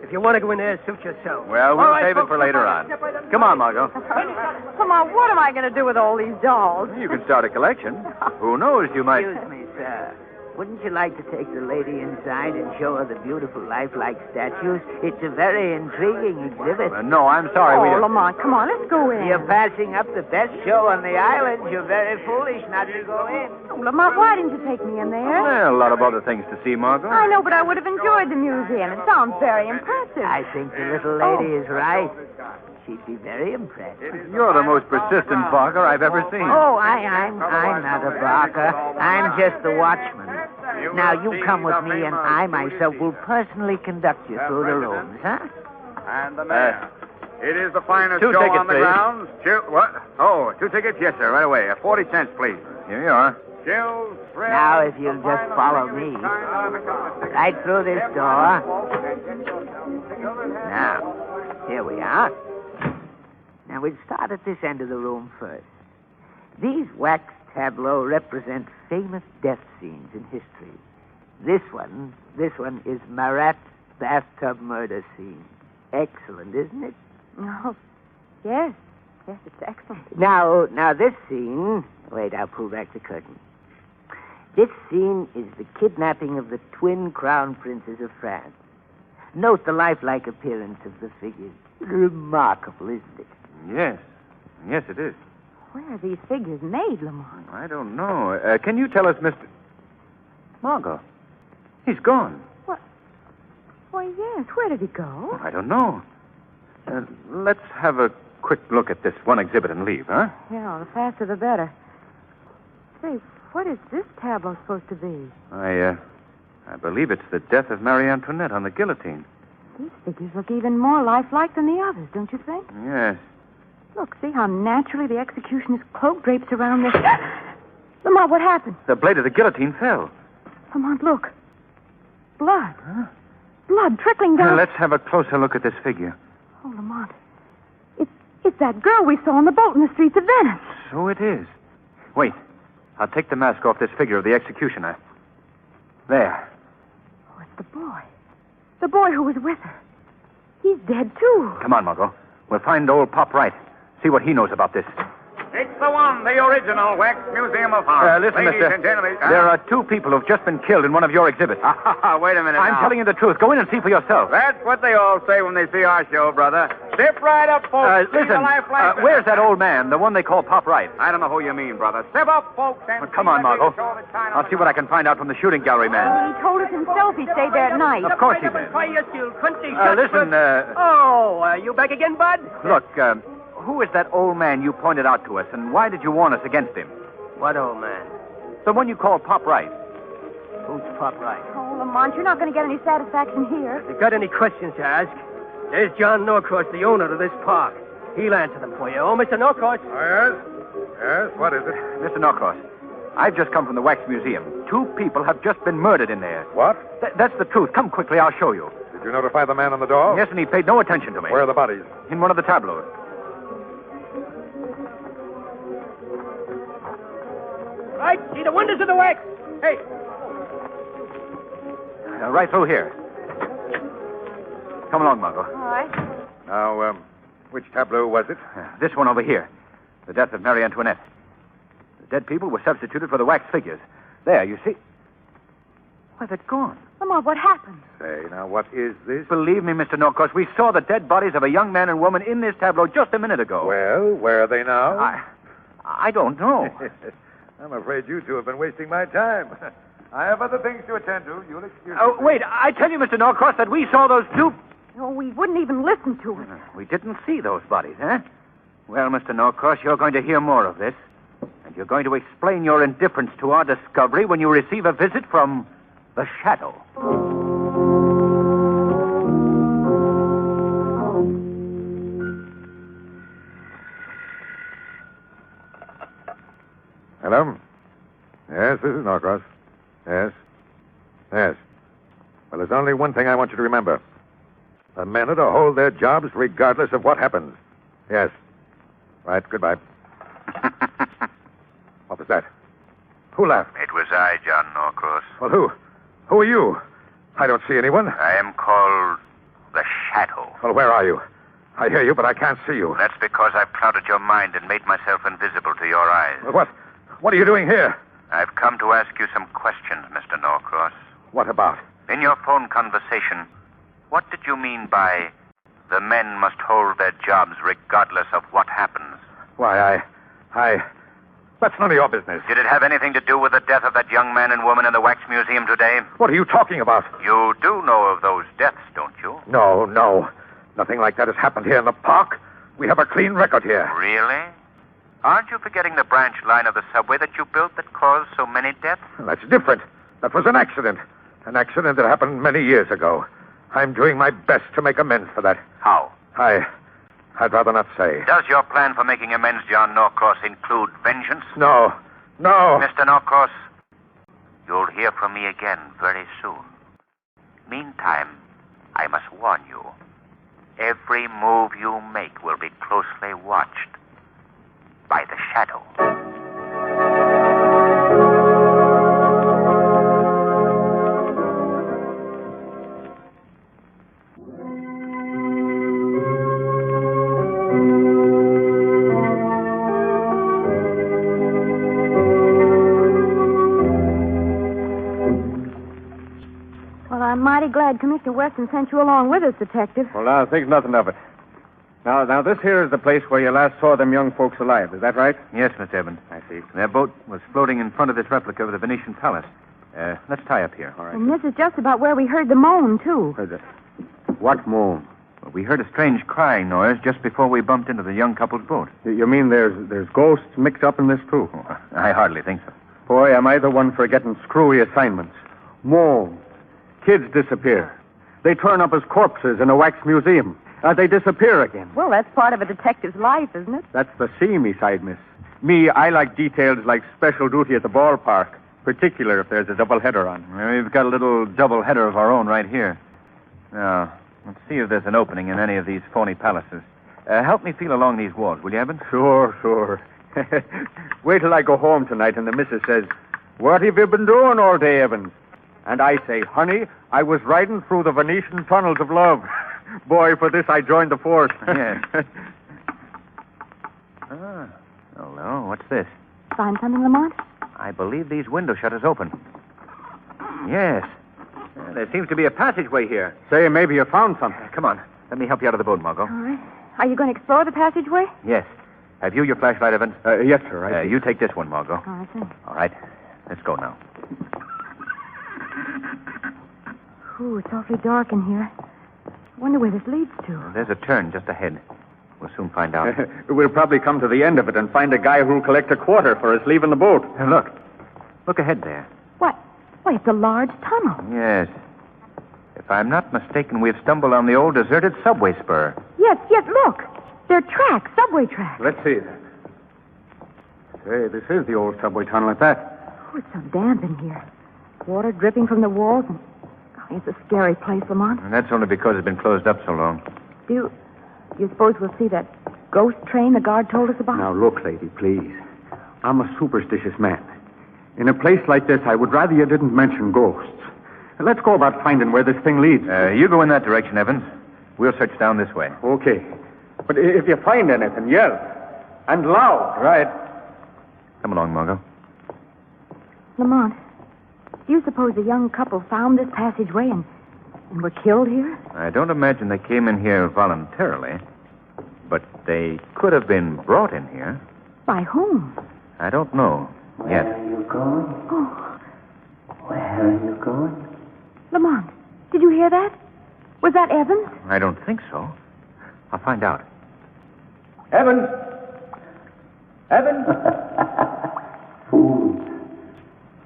If you want to go in there, suit yourself. Well, we'll All right, save it folks, for later on. Come on, Margot. Come on, what am I going to do with all these dolls? You can start a collection. Who knows, you might... Excuse me, sir. Wouldn't you like to take the lady inside and show her the beautiful lifelike statues? It's a very intriguing exhibit. No, I'm sorry. we Oh, don't... Lamont, come on, let's go in. You're passing up the best show on the island. You're very foolish not to go in. Oh, Lamont, why didn't you take me in there? Well, a lot of other things to see, Margot. I know, but I would have enjoyed the museum. It sounds very impressive. I think the little lady is right. She'd be very impressed. You're the most persistent barker I've ever seen. Oh, I'm not a barker. I'm just the watchman. Now, you come with me, and I myself will personally conduct you through the rooms, huh? And the mayor. It is the finest 2 show tickets, on the please. grounds. What? Oh, 2 tickets? Yes, sir. Right away. 40 cents, please. Here you are. Chills, thrills, Now, if you'll just follow me. Right through this door. Now, here we are. Now, we'll start at this end of the room first. These wax tableaux represent famous death scenes in history. This one is Marat's bathtub murder scene. Excellent, isn't it? Oh, yes. Yes, it's excellent. Now this scene... Wait, I'll pull back the curtain. This scene is the kidnapping of the twin crown princes of France. Note the lifelike appearance of the figures. Remarkable, isn't it? Yes. Yes, it is. Where are these figures made, Lamont? I don't know. Can you tell us, Mr... Margot. He's gone. What? Why, yes. Where did he go? I don't know. Let's have a quick look at this one exhibit and leave, huh? Yeah, the faster the better. Say, what is this tableau supposed to be? I I believe it's the death of Marie Antoinette on the guillotine. These figures look even more lifelike than the others, don't you think? Yes. Look, see how naturally the executioner's cloak drapes around this. Lamont, what happened? The blade of the guillotine fell. Lamont, look. Blood. Huh? Blood trickling down. Let's have a closer look at this figure. Oh, Lamont. It's that girl we saw on the boat in the streets of Venice. So it is. Wait. I'll take the mask off this figure of the executioner. There. Oh, it's the boy. The boy who was with her. He's dead, too. Come on, Margot. We'll find old Pop Wright. See what he knows about this. It's the one, the original Wax Museum of Horror. Listen, Ladies mister. and gentlemen. There are 2 people who've just been killed in one of your exhibits. Wait a minute I'm now. telling you the truth. Go in and see for yourself. That's what they all say when they see our show, brother. Step right up, folks. See the Listen, lifeline. where's that old man, the one they call Pop Wright? I don't know who you mean, brother. Step up, folks. And Come on, Margot. I'll see what I can find out from the shooting gallery man. He told us himself he stayed there at night. Of course he did. Listen, You back again, Bud? look, who is that old man you pointed out to us, and why did you warn us against him? What old man? The one you call Pop Wright. Who's Pop Wright? Oh, Lamont, you're not going to get any satisfaction here. If you got any questions to ask, there's John Norcross, the owner of this park. He'll answer them for you. Oh, Mr. Norcross. Yes, what is it? Mr. Norcross, I've just come from the Wax Museum. 2 people have just been murdered in there. What? That's the truth. Come quickly, I'll show you. Did you notify the man on the door? Yes, and he paid no attention to me. Where are the bodies? In one of the tableaus. Right, see the wonders of the wax. Hey. Right through here. Come along, Margot. All right. Now, which tableau was it? This one over here. The death of Marie Antoinette. The dead people were substituted for the wax figures. There, you see. Why, they're gone. Lamont, what happened? Say, now, what is this? Believe me, Mr. Norcross, we saw the dead bodies of a young man and woman in this tableau just a minute ago. Well, where are they now? I don't know. I'm afraid you 2 have been wasting my time. I have other things to attend to. You'll excuse me. Oh, wait, I tell you, Mr. Norcross, that we saw those 2... No, we wouldn't even listen to it. We didn't see those bodies, huh? Well, Mr. Norcross, you're going to hear more of this. And you're going to explain your indifference to our discovery when you receive a visit from the Shadow. Hello? Yes, this is Norcross. Yes. Yes. Well, there's only one thing I want you to remember. The men are to hold their jobs regardless of what happens. Yes. Right, goodbye. What was that? Who laughed? It was I, John Norcross. Well, who? Who are you? I don't see anyone. I am called the Shadow. Well, where are you? I hear you, but I can't see you. That's because I've clouded your mind and made myself invisible to your eyes. Well, what are you doing here? I've come to ask you some questions, Mr. Norcross. What about? In your phone conversation, what did you mean by the men must hold their jobs regardless of what happens? Why, that's none of your business. Did it have anything to do with the death of that young man and woman in the Wax Museum today? What are you talking about? You do know of those deaths, don't you? No. Nothing like that has happened here in the park. We have a clean record here. Really? Aren't you forgetting the branch line of the subway that you built that caused so many deaths? That's different. That was an accident. An accident that happened many years ago. I'm doing my best to make amends for that. How? I'd rather not say. Does your plan for making amends, John Norcross, include vengeance? No. Mr. Norcross, you'll hear from me again very soon. Meantime, I must warn you. Every move you make will be closely watched by the Shadow. Well, I'm mighty glad Commissioner Weston sent you along with us, Detective. Well, now, think nothing of it. Now, this here is the place where you last saw them young folks alive. Is that right? Yes, Miss Evans. I see. Their boat was floating in front of this replica of the Venetian palace. Let's tie up here. All right. And this is just about where we heard the moan, too. What moan? Well, we heard a strange crying noise just before we bumped into the young couple's boat. You mean there's ghosts mixed up in this, too? I hardly think so. Boy, am I the one for getting screwy assignments. Moan. Kids disappear. They turn up as corpses in a wax museum. They disappear again. Well, that's part of a detective's life, isn't it? That's the seamy side, miss. Me, I like details like special duty at the ballpark, particular if there's a doubleheader on. We've got a little double-header of our own right here. Now, let's see if there's an opening in any of these phony palaces. Help me feel along these walls, will you, Evans? Sure. Wait till I go home tonight and the missus says, "What have you been doing all day, Evans?" And I say, "Honey, I was riding through the Venetian tunnels of love." Boy, for this I joined the force. Yes. Hello, what's this? Find something, Lamont? I believe these window shutters open. Yes. There seems to be a passageway here. Say, maybe you found something. Come on. Let me help you out of the boat, Margot. All right. Are you going to explore the passageway? Yes. Have you your flashlight, Evans? Yes, sir. You take this one, Margot. Oh, I see. All right. Let's go now. Ooh, it's awfully dark in here. I wonder where this leads to. There's a turn just ahead. We'll soon find out. We'll probably come to the end of it and find a guy who'll collect a quarter for us leaving the boat. Look. Look ahead there. What? Why, it's a large tunnel. Yes. If I'm not mistaken, we've stumbled on the old deserted subway spur. Yes, look. They're tracks, subway tracks. Let's see. Say, this is the old subway tunnel at that. Oh, it's so damp in here. Water dripping from the walls. And it's a scary place, Lamont. And that's only because it's been closed up so long. Do you suppose we'll see that ghost train the guard told us about? Now, look, lady, please. I'm a superstitious man. In a place like this, I would rather you didn't mention ghosts. Let's go about finding where this thing leads. You go in that direction, Evans. We'll search down this way. Okay. But if you find anything, yell. And loud. Right. Come along, Margot. Lamont, do you suppose a young couple found this passageway and were killed here? I don't imagine they came in here voluntarily. But they could have been brought in here. By whom? I don't know yet. Where are you going? Oh. Where are you going? Lamont, did you hear that? Was that Evans? I don't think so. I'll find out. Evans! Evans!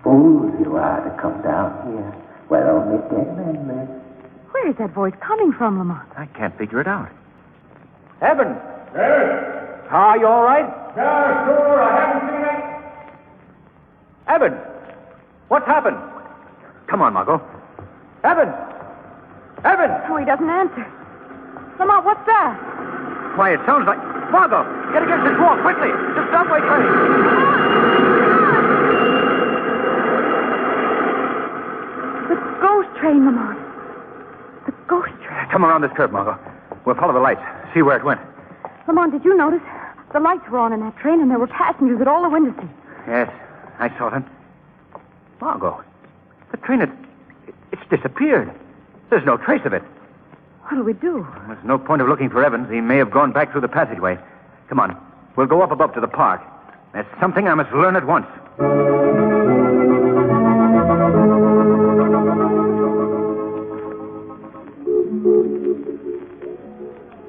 Fools you are to come down here where only dead men live. Where is that voice coming from, Lamont? I can't figure it out. Evans! Yes? Are you all right? Yeah, sure. I haven't seen it. Evans! What's happened? Come on, Margot. Evans! Evans! Oh, he doesn't answer. Lamont, what's that? Why, it sounds like... Margot, get against this wall, quickly. The subway train. The ghost train, Lamont. The ghost train. Come around this curve, Margot. We'll follow the lights, see where it went. Lamont, did you notice? The lights were on in that train, and there were passengers at all the window seats. Yes, I saw them. Margot, the train, it's disappeared. There's no trace of it. What'll we do? There's no point of looking for Evans. He may have gone back through the passageway. Come on. We'll go up above to the park. There's something I must learn at once.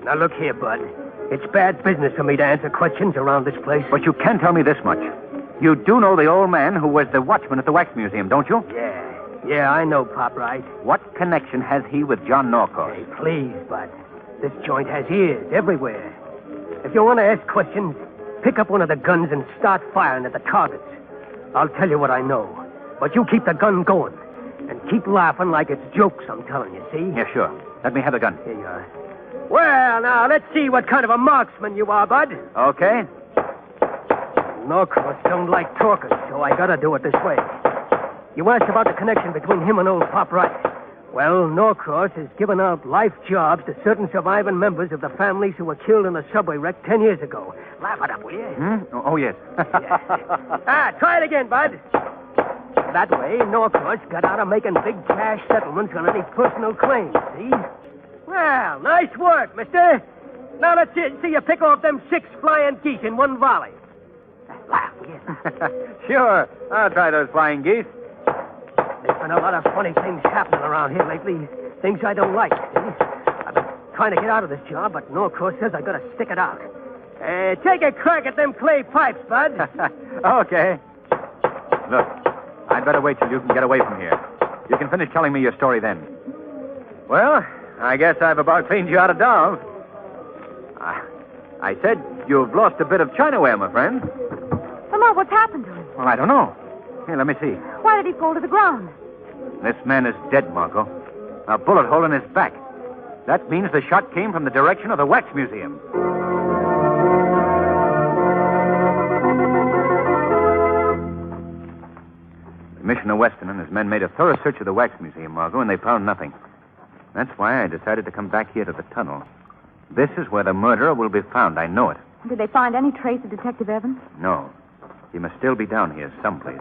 Now, look here, Bud. It's bad business for me to answer questions around this place. But you can tell me this much. You do know the old man who was the watchman at the Wax Museum, don't you? Yeah, I know, Pop, right? What connection has he with John Norcross? Hey, please, Bud. This joint has ears everywhere. If you want to ask questions, pick up one of the guns and start firing at the targets. I'll tell you what I know. But you keep the gun going. And keep laughing like it's jokes, I'm telling you, see? Yeah, sure. Let me have the gun. Here you are. Well, now, let's see what kind of a marksman you are, Bud. Okay. Norcross don't like talkers, so I gotta do it this way. You asked about the connection between him and old Pop Wright. Well, Norcross has given out life jobs to certain surviving members of the families who were killed in the subway wreck 10 years ago. Laugh it up, will you? Oh, yes. Try it again, Bud. That way, Norcross got out of making big cash settlements on any personal claims, see? Well, nice work, mister. Now let's see you pick off them 6 flying geese in one volley. Laugh, will you? Sure. I'll try those flying geese. There's been a lot of funny things happening around here lately. Things I don't like, see? I've been trying to get out of this job, but Norcross says I gotta stick it out. Take a crack at them clay pipes, Bud. Okay. Look, I'd better wait till you can get away from here. You can finish telling me your story then. Well, I guess I've about cleaned you out of Dove. I said you've lost a bit of Chinaware, my friend. Lamont, what's happened to him? Well, I don't know. Here, let me see. Why did he fall to the ground? This man is dead, Margot. A bullet hole in his back. That means the shot came from the direction of the Wax Museum. Commissioner Weston and his men made a thorough search of the Wax Museum, Margot, and they found nothing. That's why I decided to come back here to the tunnel. This is where the murderer will be found. I know it. Did they find any trace of Detective Evans? No. He must still be down here someplace.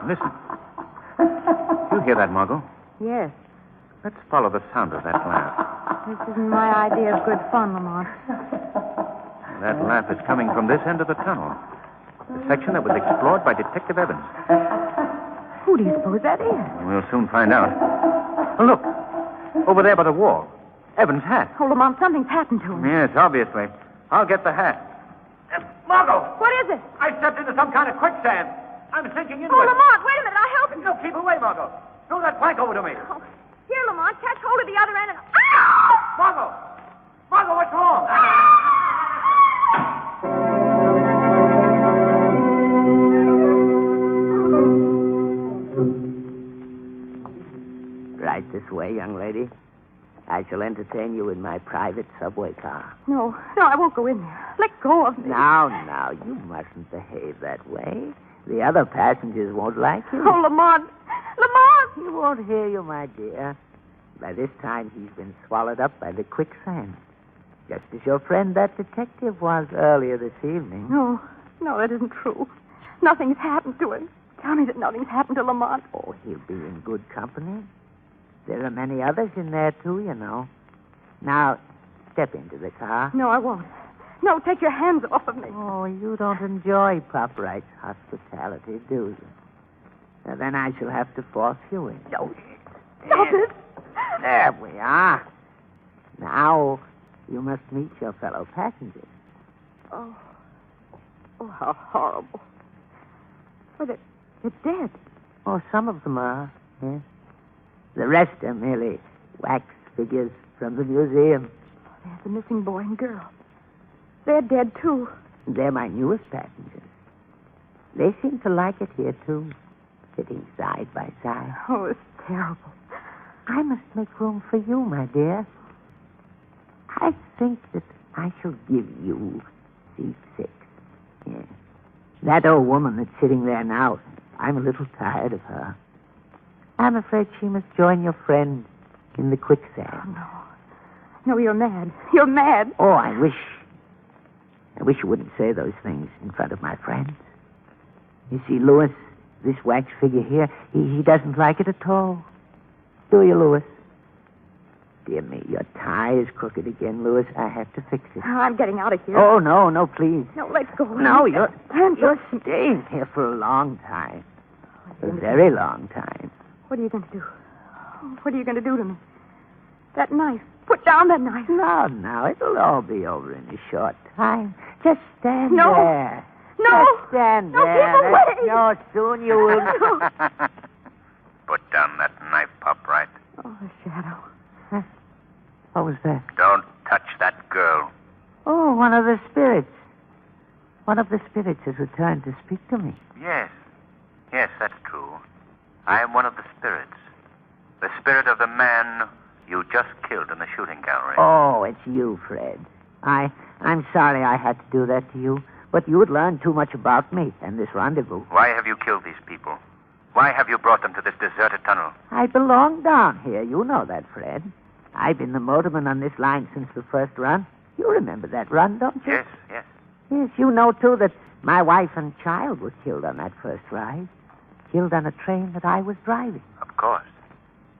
Listen. You hear that, Margot? Yes. Let's follow the sound of that laugh. This isn't my idea of good fun, Lamont. That laugh is coming from this end of the tunnel. The section that was explored by Detective Evans. Who do you suppose that is? We'll soon find out. Oh, look. Over there by the wall. Evans' hat. Oh, Lamont, something's happened to him. Yes, obviously. I'll get the hat. Margot! What is it? I stepped into some kind of quicksand. I'm sinking into Oh, it. Lamont, wait a minute. I'll help you. No, keep away, Margot. Throw that plank over to me. Oh, here, Lamont, catch hold of the other end and... Ow! Margot! Margot, what's wrong? Right this way, young lady. I shall entertain you in my private subway car. No, I won't go in there. Let go of me. Now, you mustn't behave that way. The other passengers won't like you. Oh, Lamont! Lamont! He won't hear you, my dear. By this time, he's been swallowed up by the quicksand. Just as your friend, that detective, was earlier this evening. No, that isn't true. Nothing's happened to him. Tell me that nothing's happened to Lamont. Oh, he'll be in good company. There are many others in there, too, you know. Now, step into the car. No, I won't. No, take your hands off of me. Oh, you don't enjoy Pop Wright's hospitality, do you? Now, then I shall have to force you in. No. Stop it. There we are. Now, you must meet your fellow passengers. Oh, how horrible. Oh, they're dead. Oh, some of them are, yes. The rest are merely wax figures from the museum. There's the missing boy and girl. They're dead, too. They're my newest passengers. They seem to like it here, too, sitting side by side. Oh, it's terrible. I must make room for you, my dear. I think that I shall give you seat 6. Yes. That old woman that's sitting there now, I'm a little tired of her. I'm afraid she must join your friend in the quicksand. Oh, no, you're mad. You're mad. Oh, I wish you wouldn't say those things in front of my friends. You see, Louis, this wax figure here, he doesn't like it at all. Do you, Louis? Dear me, your tie is crooked again, Louis. I have to fix it. I'm getting out of here. Oh, no, please. No, let's go. No, you're staying here for a long time. A very long time. What are you going to do? What are you going to do to me? That knife. Put down that knife. No, it'll all be over in a short time. Just stand No. there. No. Just stand No, there. keep away. No, soon you will. Put down that knife, Pop Wright. Oh, the shadow. What was that? Don't touch that girl. Oh, one of the spirits. One of the spirits has returned to speak to me. Yes, that's true. I am one of the spirits. The spirit of the man you just killed in the shooting gallery. Oh, it's you, Fred. I'm sorry I had to do that to you, but you'd learned too much about me and this rendezvous. Why have you killed these people? Why have you brought them to this deserted tunnel? I belong down here. You know that, Fred. I've been the motorman on this line since the first run. You remember that run, don't you? Yes. Yes, you know, too, that my wife and child were killed on that first ride. Killed on a train that I was driving. Of course.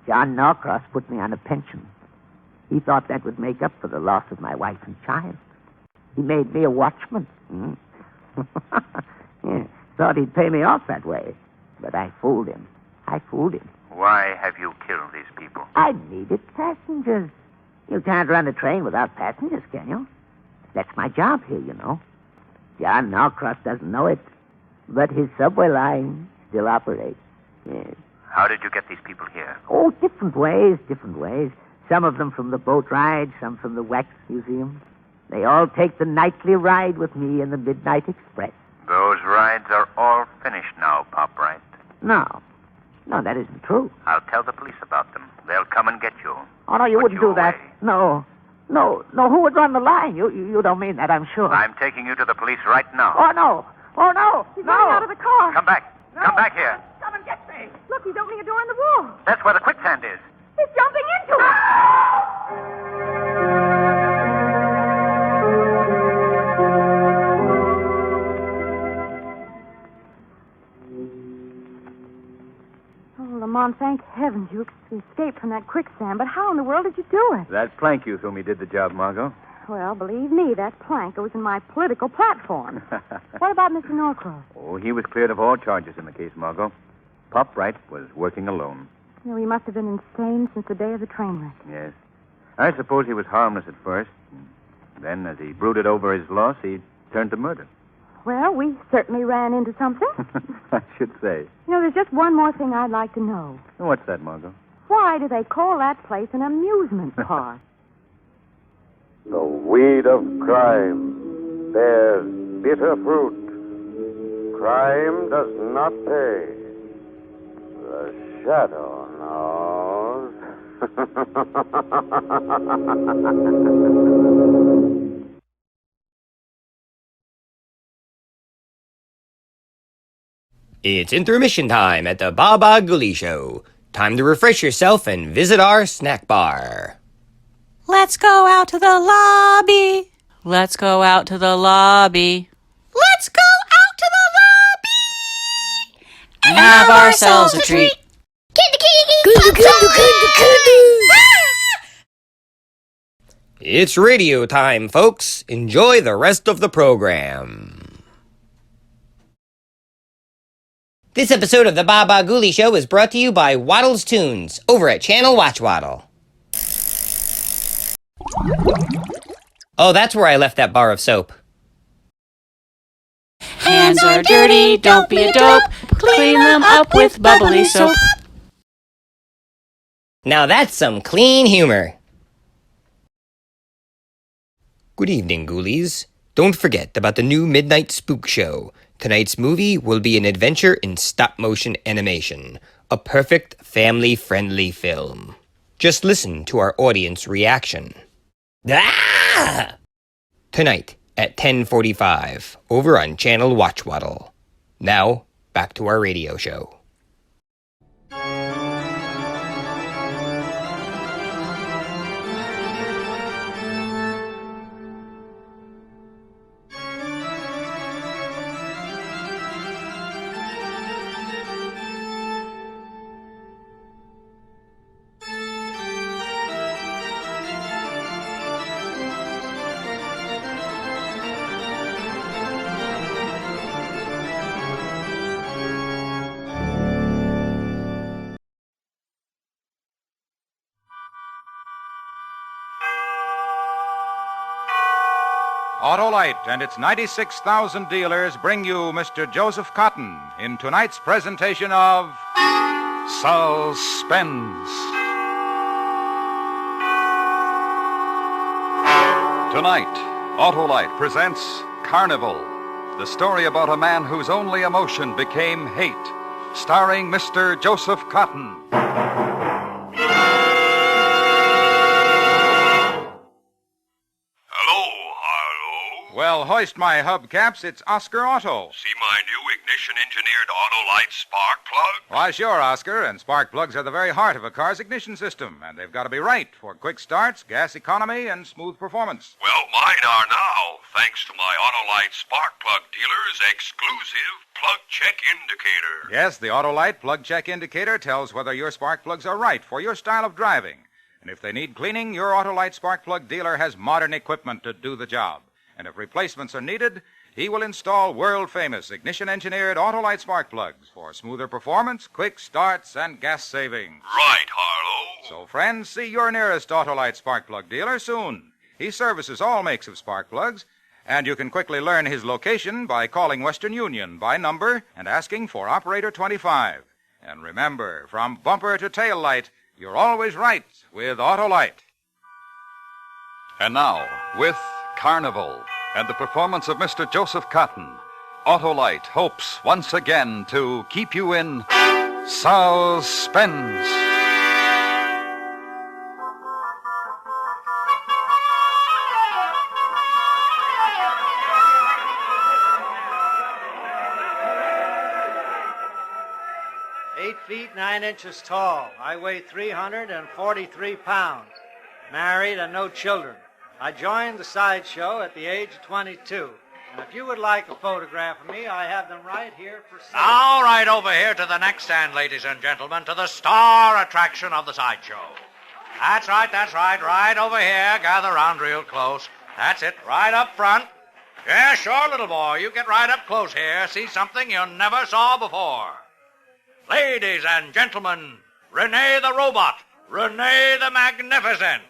John Norcross put me on a pension. He thought that would make up for the loss of my wife and child. He made me a watchman. Yeah, thought he'd pay me off that way. But I fooled him. Why have you killed these people? I needed passengers. You can't run a train without passengers, can you? That's my job here, you know. John Norcross doesn't know it, but his subway line still operates. Yes. How did you get these people here? Oh, different ways, different ways. Some of them from the boat ride, some from the wax museum. They all take the nightly ride with me in the Midnight Express. Those rides are all finished now, Pop, right? No. No, that isn't true. I'll tell the police about them. They'll come and get you. Oh, no, you wouldn't do that. No. No, who would run the line? You don't mean that, I'm sure. I'm taking you to the police right now. Oh, no. Oh, no. He's running out of the car. Come back. No. Come back here. Come and get me. Look, he's opening a door in the wall. That's where the quicksand is. He's jumping into it. Oh, Lamont, thank heavens you escaped from that quicksand. But how in the world did you do it? That plank you threw me did the job, Margot. Well, believe me, that plank goes in my political platform. What about Mr. Norcross? Oh, he was cleared of all charges in the case, Margot. Pop Wright was working alone. You know, he must have been insane since the day of the train wreck. Yes. I suppose he was harmless at first. Then, as he brooded over his loss, he turned to murder. Well, we certainly ran into something. I should say. You know, there's just one more thing I'd like to know. What's that, Margot? Why do they call that place an amusement park? The weed of crime bears bitter fruit. Crime does not pay. The shadow knows. It's intermission time at the Bah Ghoulie Show. Time to refresh yourself and visit our snack bar. Let's go out to the lobby. Let's go out to the lobby. Let's go out to the lobby and have ourselves a treat. It's radio time, folks. Enjoy the rest of the program. This episode of the Bah Ghoulie Show is brought to you by Waddle's Tunes over at Channel Watchwaddle. Oh, that's where I left that bar of soap. Hands are dirty, don't be a dope. Clean them up with bubbly soap. Now that's some clean humor. Good evening, Ghoulies. Don't forget about the new Midnight Spook Show. Tonight's movie will be an adventure in stop-motion animation. A perfect family-friendly film. Just listen to our audience reaction. Ah! Tonight at 10:45 over on Channel Watchwaddle. Now, back to our radio show. Autolite and its 96,000 dealers bring you Mr. Joseph Cotton in tonight's presentation of Suspense. Tonight, Autolite presents Carnival, the story about a man whose only emotion became hate, starring Mr. Joseph Cotton. Well, hoist my hubcaps. It's Oscar Otto. See my new ignition-engineered Autolite spark plug? Why, sure, Oscar. And spark plugs are the very heart of a car's ignition system. And they've got to be right for quick starts, gas economy, and smooth performance. Well, mine are now, thanks to my Autolite spark plug dealer's exclusive plug check indicator. Yes, the Autolite plug check indicator tells whether your spark plugs are right for your style of driving. And if they need cleaning, your Autolite spark plug dealer has modern equipment to do the job. And if replacements are needed, he will install world-famous ignition-engineered Autolite spark plugs for smoother performance, quick starts, and gas saving. Right, Harlow. So, friends, see your nearest Autolite spark plug dealer soon. He services all makes of spark plugs, and you can quickly learn his location by calling Western Union by number and asking for Operator 25. And remember, from bumper to tail light, you're always right with Autolite. And now, with Carnival and the performance of Mr. Joseph Cotton, Autolite hopes once again to keep you in suspense. Feet 9 inches tall. I weigh 343 pounds. Married and no children. I joined the sideshow at the age of 22. And if you would like a photograph of me, I have them right here for sale. All right, over here to the next stand, ladies and gentlemen, to the star attraction of the sideshow. That's right, right over here. Gather round real close. That's it, right up front. Yeah, sure, little boy. You get right up close here. See something you never saw before. Ladies and gentlemen, Rene the Robot, Rene the Magnificent.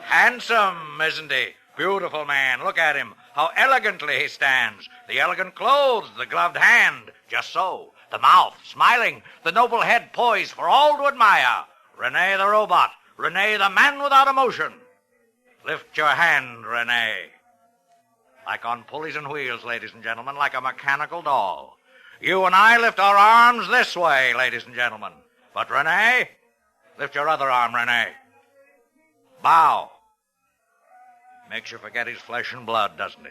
Handsome, isn't he? Beautiful man. Look at him. How elegantly he stands. The elegant clothes, the gloved hand. Just so. The mouth smiling. The noble head poised for all to admire. Rene the Robot. Rene the man without emotion. Lift your hand, Rene. Like on pulleys and wheels, ladies and gentlemen, like a mechanical doll. You and I lift our arms this way, ladies and gentlemen. But Rene, lift your other arm, Rene. Bow. Makes you forget his flesh and blood, doesn't he?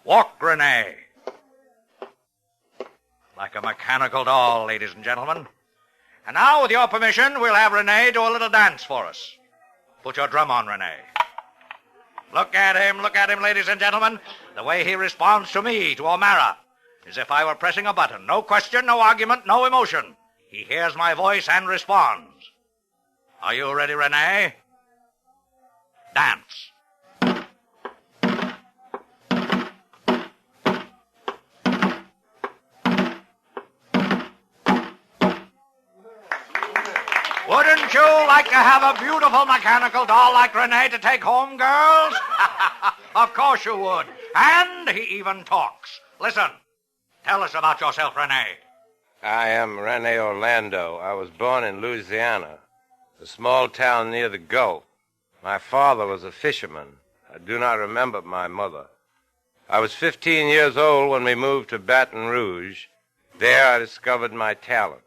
Walk, Rene. Like a mechanical doll, ladies and gentlemen. And now, with your permission, we'll have Rene do a little dance for us. Put your drum on, Rene. Look at him, ladies and gentlemen. The way he responds to me, to O'Mara. As if I were pressing a button. No question, no argument, no emotion. He hears my voice and responds. Are you ready, Rene? Dance. Wouldn't you like to have a beautiful mechanical doll like Rene to take home, girls? Of course you would. And he even talks. Listen. Tell us about yourself, Rene. I am Rene Orlando. I was born in Louisiana, a small town near the Gulf. My father was a fisherman. I do not remember my mother. I was 15 years old when we moved to Baton Rouge. There I discovered my talent.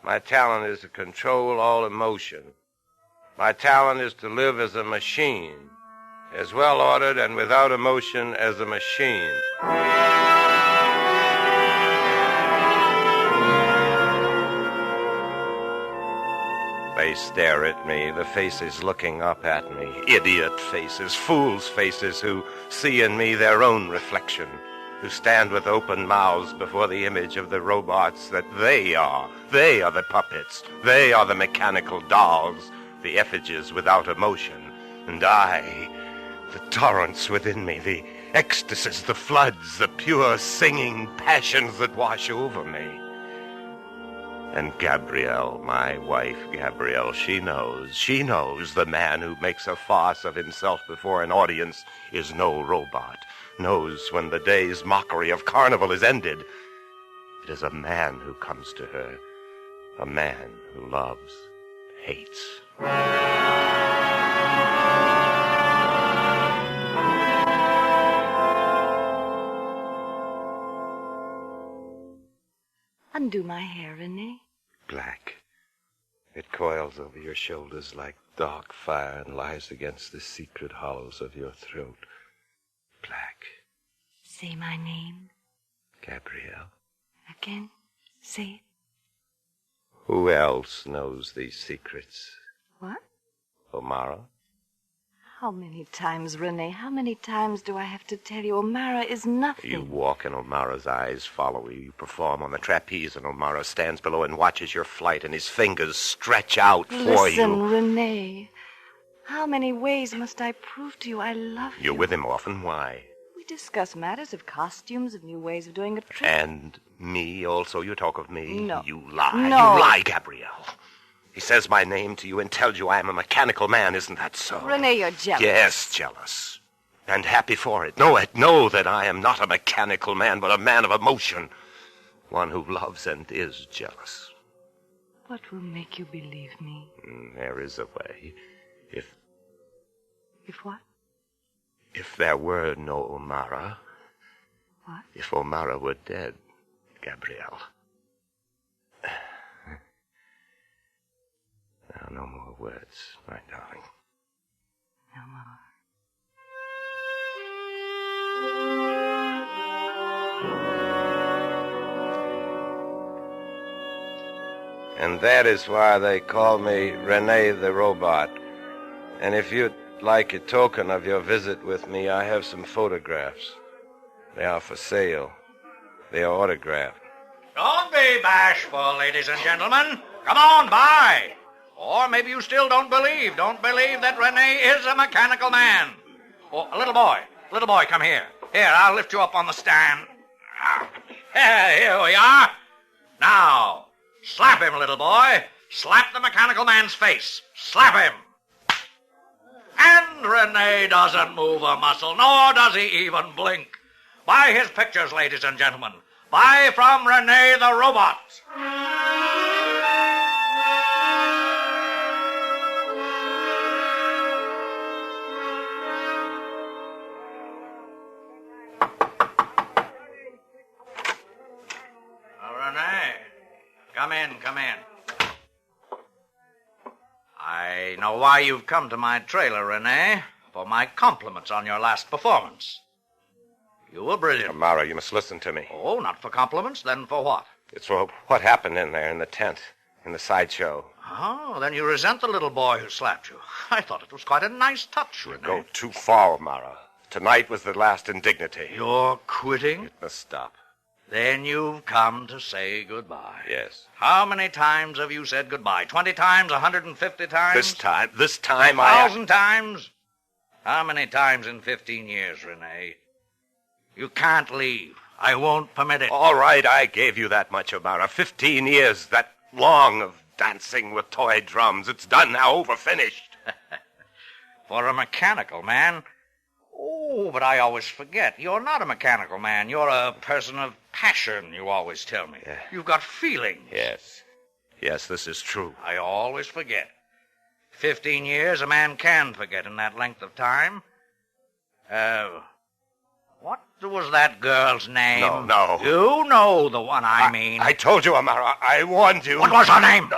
My talent is to control all emotion. My talent is to live as a machine, as well-ordered and without emotion as a machine. They stare at me, the faces looking up at me, idiot faces, fools' faces who see in me their own reflection, who stand with open mouths before the image of the robots that they are. They are the puppets. They are the mechanical dolls, the effigies without emotion. And I, the torrents within me, the ecstasies, the floods, the pure singing passions that wash over me. And Gabrielle, my wife, Gabrielle, she knows the man who makes a farce of himself before an audience is no robot, knows when the day's mockery of carnival is ended. It is a man who comes to her, a man who loves, hates. Undo my hair, Rene. Black. It coils over your shoulders like dark fire and lies against the secret hollows of your throat. Black. Say my name. Gabrielle. Again. Say it. Who else knows these secrets? What? O'Mara? How many times, Rene? How many times do I have to tell you O'Mara is nothing? You walk and O'Mara's eyes follow you. You perform on the trapeze and O'Mara stands below and watches your flight and his fingers stretch out for you. Listen, Rene. How many ways must I prove to you I love you? You're with him often. Why? We discuss matters of costumes, of new ways of doing a trick. And me also? You talk of me? No. You lie. No. You lie, Gabrielle. He says my name to you and tells you I am a mechanical man. Isn't that so? Rene, you're jealous. Yes, jealous. And happy for it. Know that I am not a mechanical man, but a man of emotion. One who loves and is jealous. What will make you believe me? There is a way. If what? If there were no O'Mara. What? If O'Mara were dead, Gabrielle. Now, no more words, my darling. No more. And that is why they call me Rene the Robot. And if you'd like a token of your visit with me, I have some photographs. They are for sale. They are autographed. Don't be bashful, ladies and gentlemen. Come on, buy. Or maybe you still don't believe. Don't believe that Rene is a mechanical man. Oh, little boy, come here. Here, I'll lift you up on the stand. Here we are. Now, slap him, little boy. Slap the mechanical man's face. Slap him. And Rene doesn't move a muscle, nor does he even blink. Buy his pictures, ladies and gentlemen. Buy from Rene the Robot. Rene, come in. I know why you've come to my trailer, Rene. For my compliments on your last performance. You were brilliant. O'Mara, you must listen to me. Oh, not for compliments, then for what? It's for what happened in there in the tent, in the sideshow. Oh, then you resent the little boy who slapped you. I thought it was quite a nice touch, Rene. You go too far, O'Mara. Tonight was the last indignity. You're quitting? It must stop. Then you've come to say goodbye. Yes. How many times have you said goodbye? 20 times? 150 times? This time 1,000 times? How many times in 15 years, Rene? You can't leave. I won't permit it. All right, I gave you that much, O'Mara. 15 years, that long of dancing with toy drums. It's done now, over, finished. For a mechanical man? Oh, but I always forget. You're not a mechanical man. You're a person of passion, you always tell me. Yeah. You've got feelings. Yes, this is true. I always forget. 15 years a man can forget in that length of time. What was that girl's name? No. You know the one I mean. I told you, O'Mara. I warned you. What was her name?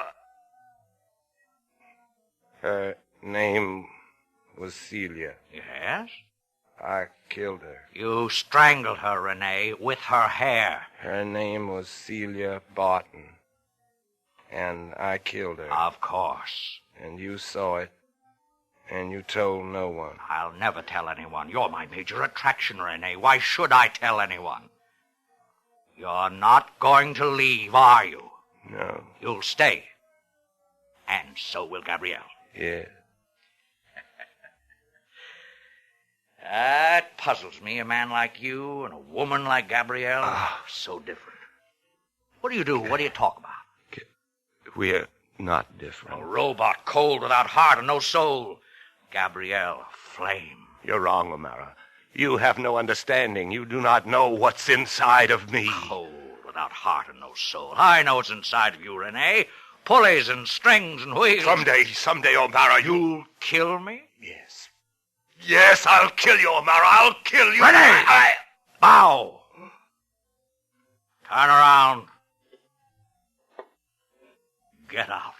Her name was Celia. Yes? I killed her. You strangled her, Rene, with her hair. Her name was Celia Barton. And I killed her. Of course. And you saw it. And you told no one. I'll never tell anyone. You're my major attraction, Rene. Why should I tell anyone? You're not going to leave, are you? No. You'll stay. And so will Gabrielle. Yeah. That puzzles me, a man like you and a woman like Gabrielle. So different. What do you do? What do you talk about? We're not different. A robot, cold, without heart and no soul. Gabrielle, flame. You're wrong, O'Mara. You have no understanding. You do not know what's inside of me. Cold, without heart and no soul. I know what's inside of you, Rene. Pulleys and strings and wheels. Someday, O'Mara, You'll kill me? Yes. Yes, I'll kill you, O'Mara. I'll kill you. Rene! Bow! Turn around. Get out.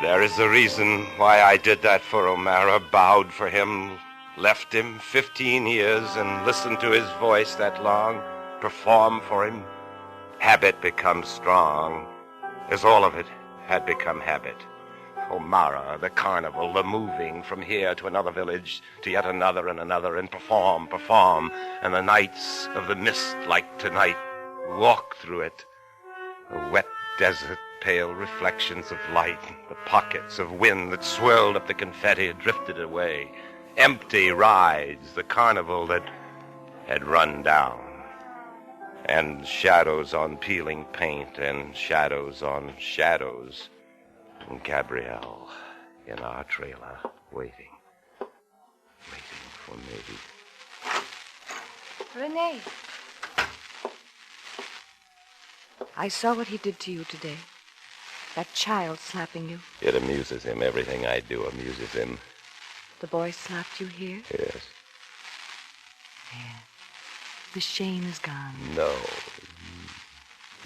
There is a reason why I did that for O'Mara, bowed for him, left him 15 years and listened to his voice that long, perform for him. Habit becomes strong, as all of it had become habit. O'Mara, the carnival, the moving from here to another village, to yet another, and perform, and the nights of the mist like tonight, walk through it. A wet desert, pale reflections of light, the pockets of wind that swirled up the confetti and drifted away. Empty rides, the carnival that had run down. And shadows on peeling paint and shadows on shadows. And Gabrielle in our trailer, waiting for me. Renee. I saw what he did to you today. That child slapping you. It amuses him. Everything I do amuses him. The boy slapped you here? Yes. There. The shame is gone. No.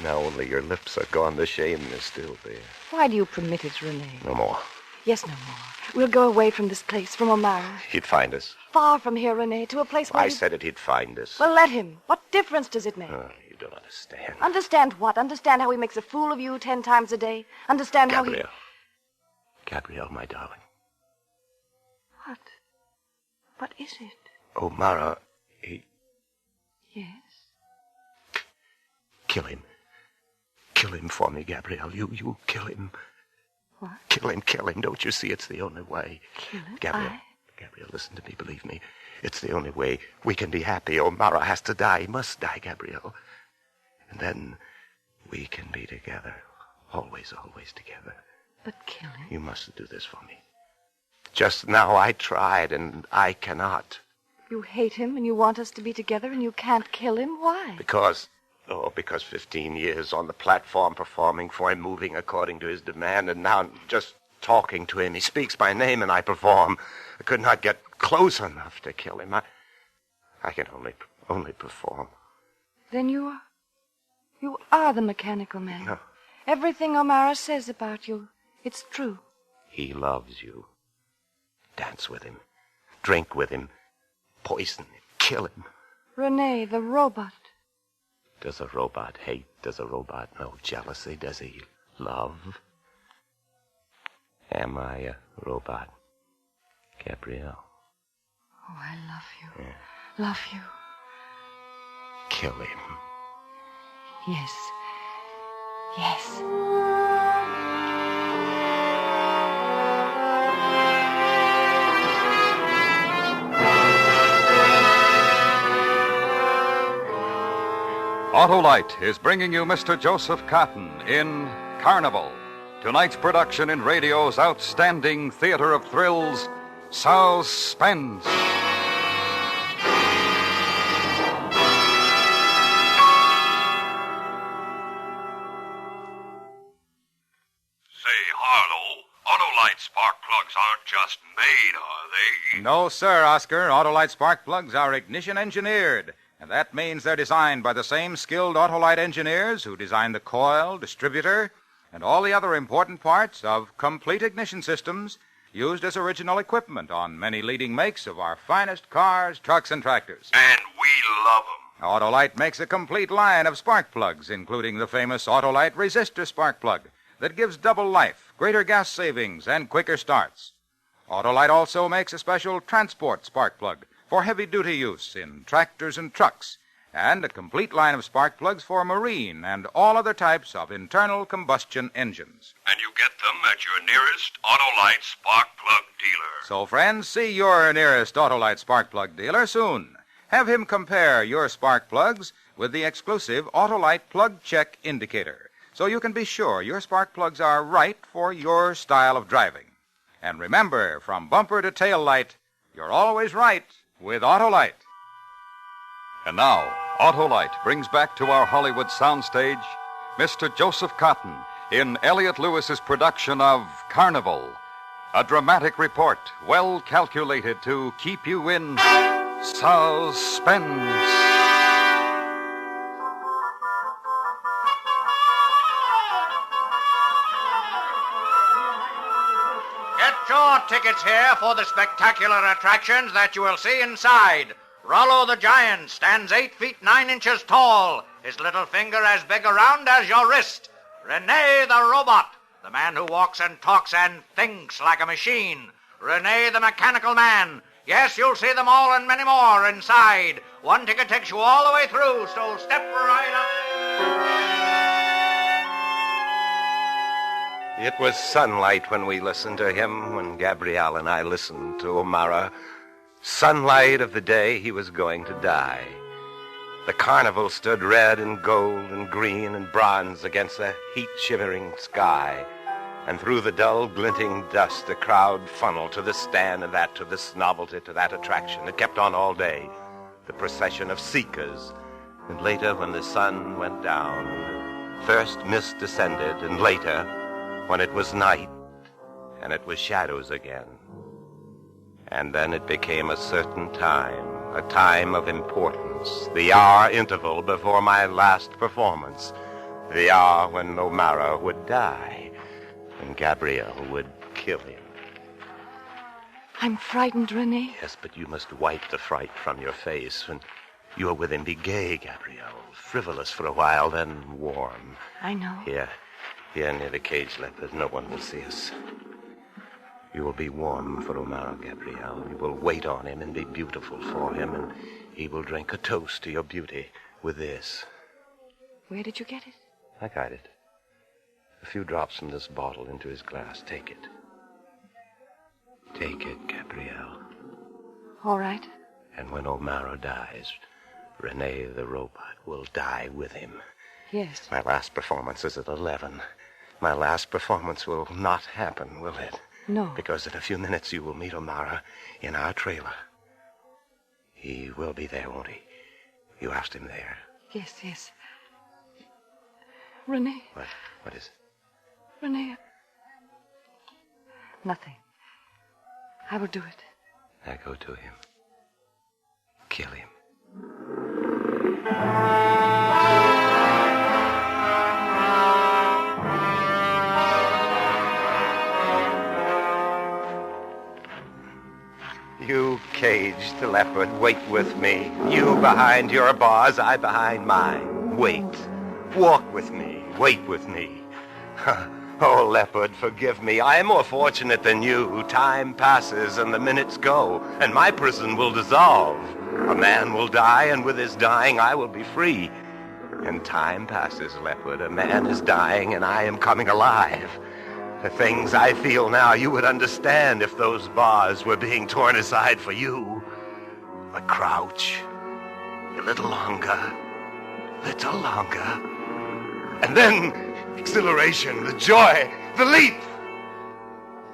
Now only your lips are gone. The shame is still there. Why do you permit it, Renee? No more. Yes, no more. We'll go away from this place, from O'Mara. He'd find us. Far from here, Renee, to a place where I said it, he'd find us. Well, let him. What difference does it make? You don't understand. Understand what? Understand how he makes a fool of you 10 times a day? Understand how he... Gabrielle, my darling. What? What is it? O'Mara, he... Yes? Kill him. Kill him for me, Gabrielle. You kill him. What? Kill him. Don't you see it's the only way? Kill him? Gabrielle, listen to me. Believe me. It's the only way we can be happy. O'Mara has to die. He must die, Gabrielle. And then we can be together. Always, always together. But kill him? You must do this for me. Just now I tried, and I cannot. You hate him, and you want us to be together, and you can't kill him? Why? Because 15 years on the platform performing for him, moving according to his demand, and now just talking to him. He speaks my name, and I perform. I could not get close enough to kill him. I can only perform. Then you are the mechanical man. No. Everything O'Mara says about you, it's true. He loves you. Dance with him. Drink with him. Poison him. Kill him. Renee, the robot. Does a robot hate? Does a robot know jealousy? Does he love? Am I a robot, Gabrielle? Oh, I love you. Yeah. Love you. Kill him. Yes. Yes. Autolite is bringing you Mr. Joseph Cotton in Carnival, tonight's production in radio's outstanding theater of thrills, Suspense. Say, Harlow, Autolite spark plugs aren't just made, are they? No, sir, Oscar. Autolite spark plugs are ignition engineered. And that means they're designed by the same skilled Autolite engineers who design the coil, distributor, and all the other important parts of complete ignition systems used as original equipment on many leading makes of our finest cars, trucks, and tractors. And we love 'em. Autolite makes a complete line of spark plugs, including the famous Autolite resistor spark plug that gives double life, greater gas savings, and quicker starts. Autolite also makes a special transport spark plug for heavy-duty use in tractors and trucks, and a complete line of spark plugs for marine and all other types of internal combustion engines. And you get them at your nearest Autolite spark plug dealer. So, friends, see your nearest Autolite spark plug dealer soon. Have him compare your spark plugs with the exclusive Autolite plug check indicator, so you can be sure your spark plugs are right for your style of driving. And remember, from bumper to tail light, you're always right with Autolite. And now, Autolite brings back to our Hollywood soundstage Mr. Joseph Cotton in Elliot Lewis's production of Carnival, a dramatic report well calculated to keep you in suspense. Get your tickets here for the spectacular attractions that you will see inside. Rollo the Giant stands 8 feet 9 inches tall, his little finger as big around as your wrist. Renee the Robot, the man who walks and talks and thinks like a machine. Renee the Mechanical Man. Yes, you'll see them all and many more inside. One ticket takes you all the way through, so step right up. It was sunlight when we listened to him, when Gabrielle and I listened to O'Mara. Sunlight of the day he was going to die. The carnival stood red and gold and green and bronze against the heat-shivering sky. And through the dull, glinting dust, the crowd funneled to this stand and that, to this novelty, to that attraction. It kept on all day. The procession of seekers. And later, when the sun went down, first mist descended, and later, when it was night, and it was shadows again. And then it became a certain time, a time of importance, the hour interval before my last performance, the hour when O'Mara would die, and Gabrielle would kill him. I'm frightened, Renee. Yes, but you must wipe the fright from your face. When you are with him, be gay, Gabrielle. Frivolous for a while, then warm. I know. Here near the cage, Leopard. No one will see us. You will be warm for O'Mara, Gabrielle. You will wait on him and be beautiful for him, and he will drink a toast to your beauty with this. Where did you get it? I got it. A few drops from this bottle into his glass. Take it. Take it, Gabrielle. All right. And when O'Mara dies, Renee the robot will die with him. Yes. My last performance is at 11. My last performance will not happen, will it? No. Because in a few minutes you will meet O'Mara in our trailer. He will be there, won't he? You asked him there. Yes. Renee. What is it? Renee. Nothing. I will do it. Now go to him. Kill him. You caged leopard, wait with me. You behind your bars, I behind mine. Wait. Walk with me. Wait with me. Oh, leopard, forgive me. I am more fortunate than you. Time passes and the minutes go, and my prison will dissolve. A man will die, and with his dying, I will be free. And time passes, leopard. A man is dying, and I am coming alive. The things I feel now, you would understand if those bars were being torn aside for you. But crouch. A little longer. And then exhilaration, the joy, the leap.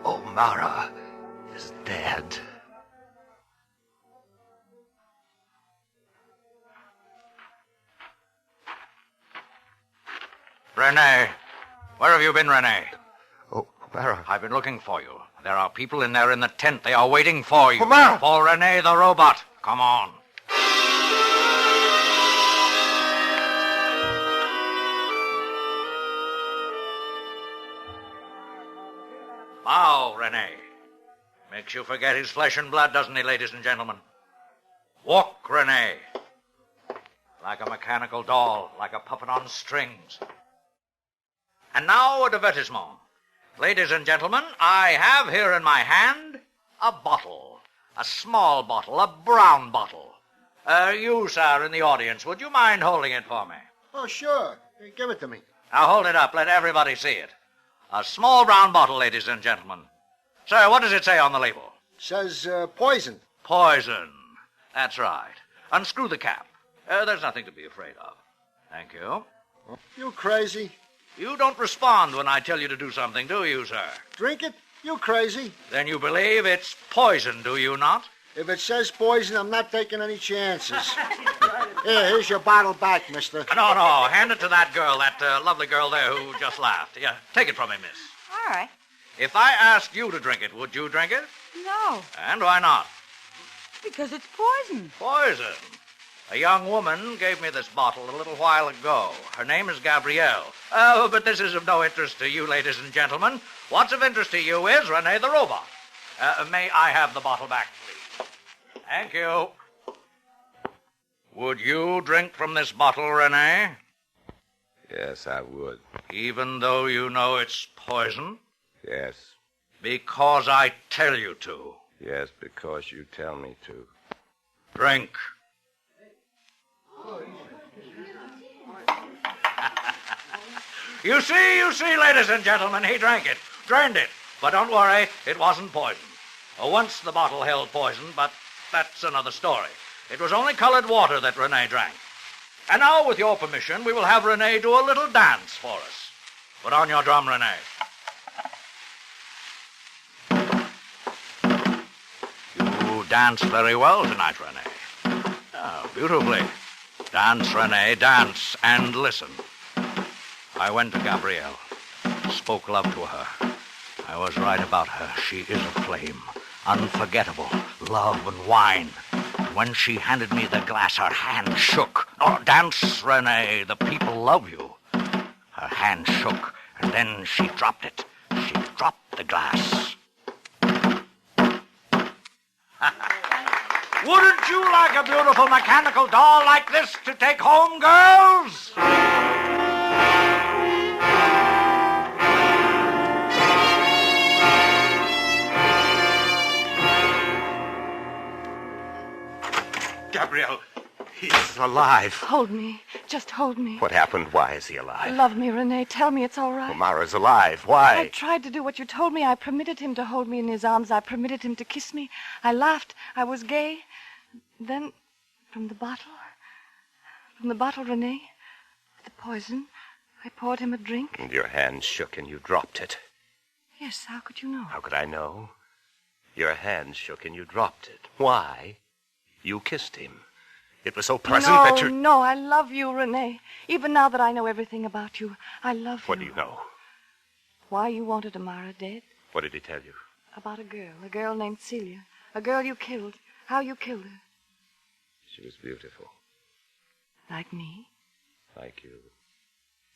O'Mara is dead. Renee. Where have you been, Renee? Oh, O'Mara. I've been looking for you. There are people in there in the tent. They are waiting for you. O'Mara! For Renee the robot. Come on. Bow, Renee. Makes you forget his flesh and blood, doesn't he, ladies and gentlemen? Walk, Renee. Like a mechanical doll, like a puppet on strings. And now, a divertissement. Ladies and gentlemen, I have here in my hand a bottle. A small bottle, a brown bottle. You, sir, in the audience, would you mind holding it for me? Oh, sure. Give it to me. Now, hold it up. Let everybody see it. A small brown bottle, ladies and gentlemen. Sir, what does it say on the label? Says poison. Poison. That's right. Unscrew the cap. There's nothing to be afraid of. Thank you. You crazy? You don't respond when I tell you to do something, do you, sir? Drink it? You crazy? Then you believe it's poison, do you not? If it says poison, I'm not taking any chances. Here's your bottle back, mister. No. Hand it to that girl, that lovely girl there who just laughed. Yeah, take it from me, miss. All right. If I asked you to drink it, would you drink it? No, And why not? because it's poison. Poison. A young woman gave me this bottle a little while ago. Her name is Gabrielle. Oh, but this is of no interest to you, ladies and gentlemen. What's of interest to you is Renee the robot. May I have the bottle back, please? Thank you. Would you drink from this bottle, Renee? Yes, I would. Even though you know it's poison? Yes. Because I tell you to. Yes, because you tell me to. Drink. You see, ladies and gentlemen, he drank it, drained it. But don't worry, it wasn't poison. Once the bottle held poison, but that's another story. It was only colored water that Renee drank. And now, with your permission, we will have Renee do a little dance for us. Put on your drum, Renee. dance very well tonight, Renee. Oh, beautifully. Dance, Renee, dance, and listen. I went to Gabrielle, spoke love to her. I was right about her. She is a flame, unforgettable, love and wine. When she handed me the glass, her hand shook. Oh, dance, Renee, the people love you. Her hand shook, and then she dropped it. She dropped the glass. Wouldn't you like a beautiful mechanical doll like this to take home, girls? Gabrielle, he's alive. Hold me. Just hold me. What happened? Why is he alive? Love me, Renee. Tell me it's all right. O'Mara's alive. Why? I tried to do what you told me. I permitted him to hold me in his arms. I permitted him to kiss me. I laughed. I was gay. Then, from the bottle, Renee, the poison, I poured him a drink. And your hand shook and you dropped it. Yes, how could you know? How could I know? Your hand shook and you dropped it. Why? You kissed him. It was so pleasant that you... No, I love you, Renee. Even now that I know everything about you, I love you. What do you know? Why you wanted Amara dead? What did he tell you? About a girl named Celia. A girl you killed. How you killed her. She was beautiful. Like me? Like you.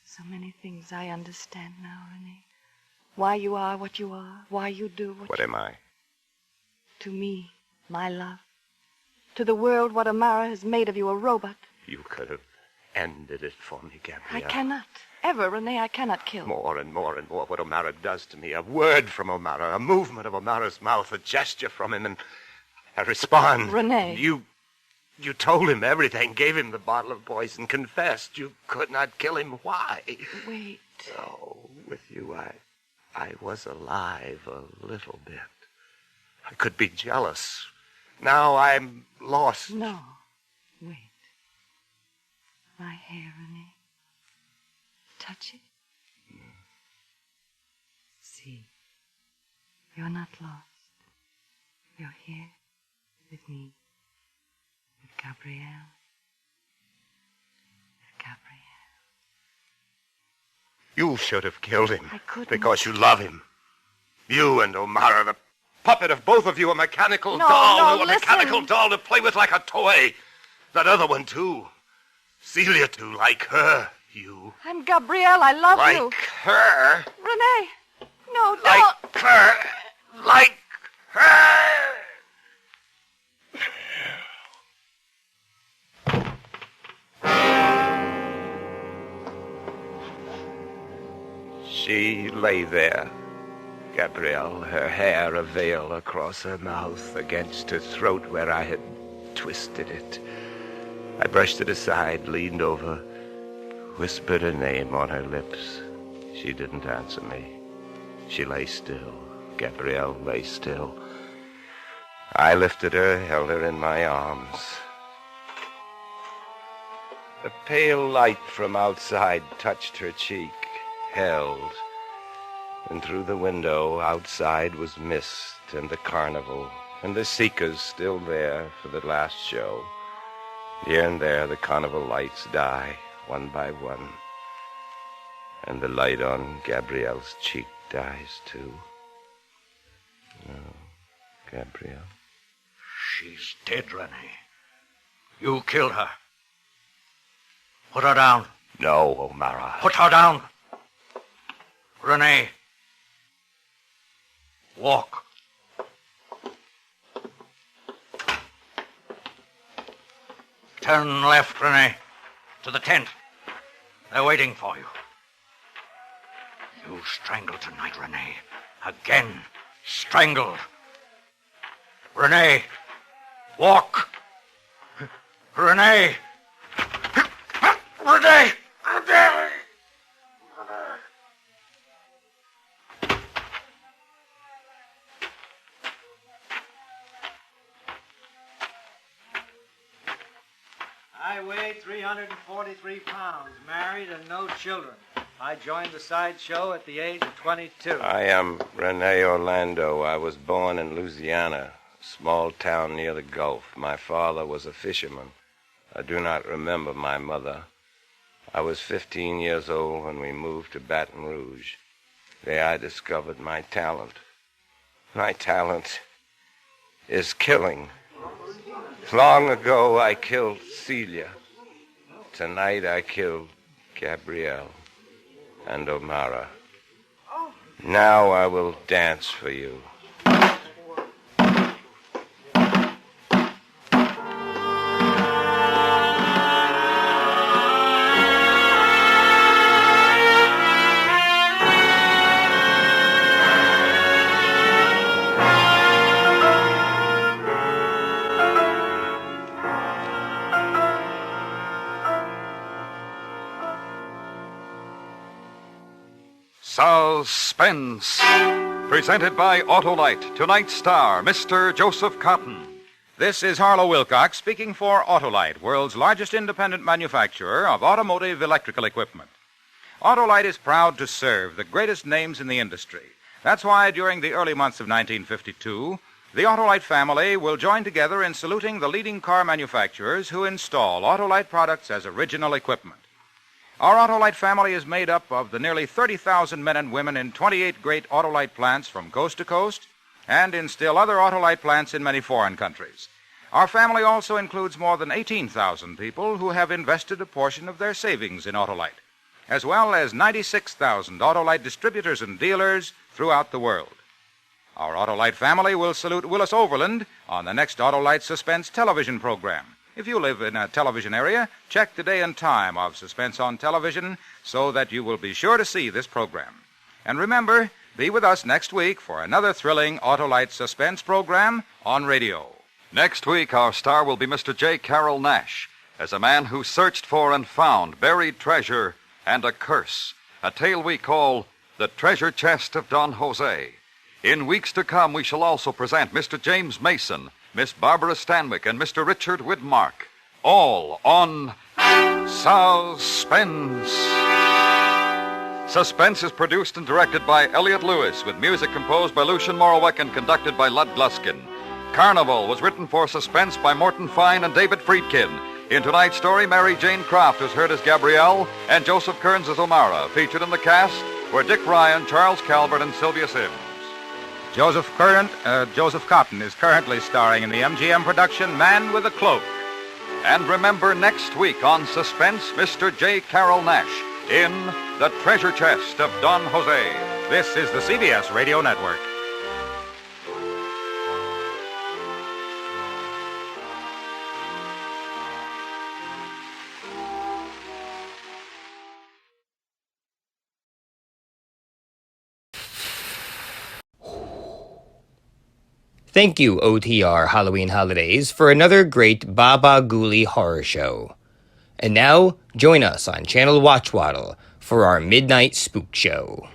So many things I understand now, Renee. Why you are what you are. Why you do What am I? To me, my love. To the world, what Amara has made of you, a robot. You could have ended it for me, Gabrielle. I cannot. Ever, Renee, I cannot kill. More and more and more what O'Mara does to me. A word from O'Mara, a movement of O'Mara's mouth, a gesture from him, and I respond. Renee. You told him everything, gave him the bottle of poison, confessed you could not kill him. Why? Wait. Oh, with you, I was alive a little bit. I could be jealous. Now I'm lost. No. Wait. My hair, Renee. Touch it. See. You're not lost. You're here with me. With Gabrielle. With Gabrielle. You should have killed him. I couldn't. Because you love him. You and O'Mara, the puppet of both of you, a mechanical No, doll. A listen. mechanical doll to play with like a toy. That other one, too. Celia, too, like her. You. I'm Gabrielle. I love you. Like her. Renee. No, don't. Like her. Like her. She lay there, Gabrielle, her hair a veil across her mouth, against her throat where I had twisted it. I brushed it aside, leaned over, whispered her name on her lips. She didn't answer me. She lay still. Gabrielle lay still. I lifted her, held her in my arms. A pale light from outside touched her cheek, held. And through the window outside was mist and the carnival, and the seekers still there for the last show. Here and there the carnival lights die, one by one. And the light on Gabrielle's cheek dies, too. No, Gabrielle. She's dead, Renee. You killed her. Put her down. No, O'Mara. Put her down. Renee. Walk. Turn left, Renee. To the tent. They're waiting for you. You strangled tonight, Renee. Again. Strangled. Renee. Walk. Renee. Renee. Renee. I weigh 343 pounds, married and no children. I joined the sideshow at the age of 22. I am Rene Orlando. I was born in Louisiana. small town near the Gulf. My father was a fisherman. I do not remember my mother. I was 15 years old when we moved to Baton Rouge. There I discovered my talent. My talent is killing. Long ago I killed Celia. Tonight I killed Gabrielle and O'Mara. Now I will dance for you. Suspense. Presented by Autolite. Tonight's star, Mr. Joseph Cotton. This is Harlow Wilcox speaking for Autolite, world's largest independent manufacturer of automotive electrical equipment. Autolite is proud to serve the greatest names in the industry. That's why during the early months of 1952, the Autolite family will join together in saluting the leading car manufacturers who install Autolite products as original equipment. Our Autolite family is made up of the nearly 30,000 men and women in 28 great Autolite plants from coast to coast and in still other Autolite plants in many foreign countries. Our family also includes more than 18,000 people who have invested a portion of their savings in Autolite, as well as 96,000 Autolite distributors and dealers throughout the world. Our Autolite family will salute Willis Overland on the next Autolite Suspense television program. If you live in a television area, check the day and time of Suspense on television so that you will be sure to see this program. And remember, be with us next week for another thrilling Autolite Suspense program on radio. Next week, our star will be Mr. J. Carroll Nash, as a man who searched for and found buried treasure and a curse, a tale we call The Treasure Chest of Don Jose. In weeks to come, we shall also present Mr. James Mason, Miss Barbara Stanwyck, and Mr. Richard Widmark, all on Suspense. Suspense is produced and directed by Elliot Lewis, with music composed by Lucian Morowek and conducted by Lud Gluskin. Carnival was written for Suspense by Morton Fine and David Friedkin. In tonight's story, Mary Jane Croft was heard as Gabrielle, and Joseph Kearns as O'Mara. Featured in the cast were Dick Ryan, Charles Calvert, and Sylvia Sims. Joseph Cotton is currently starring in the MGM production Man with a Cloak. And remember, next week on Suspense, Mr. J. Carroll Nash in The Treasure Chest of Don Jose. This is the CBS Radio Network. Thank you, OTR Halloween Holidays, for another great Bah Ghoulie Horror Show. And now, join us on Channel Watchwaddle for our Midnight Spook Show.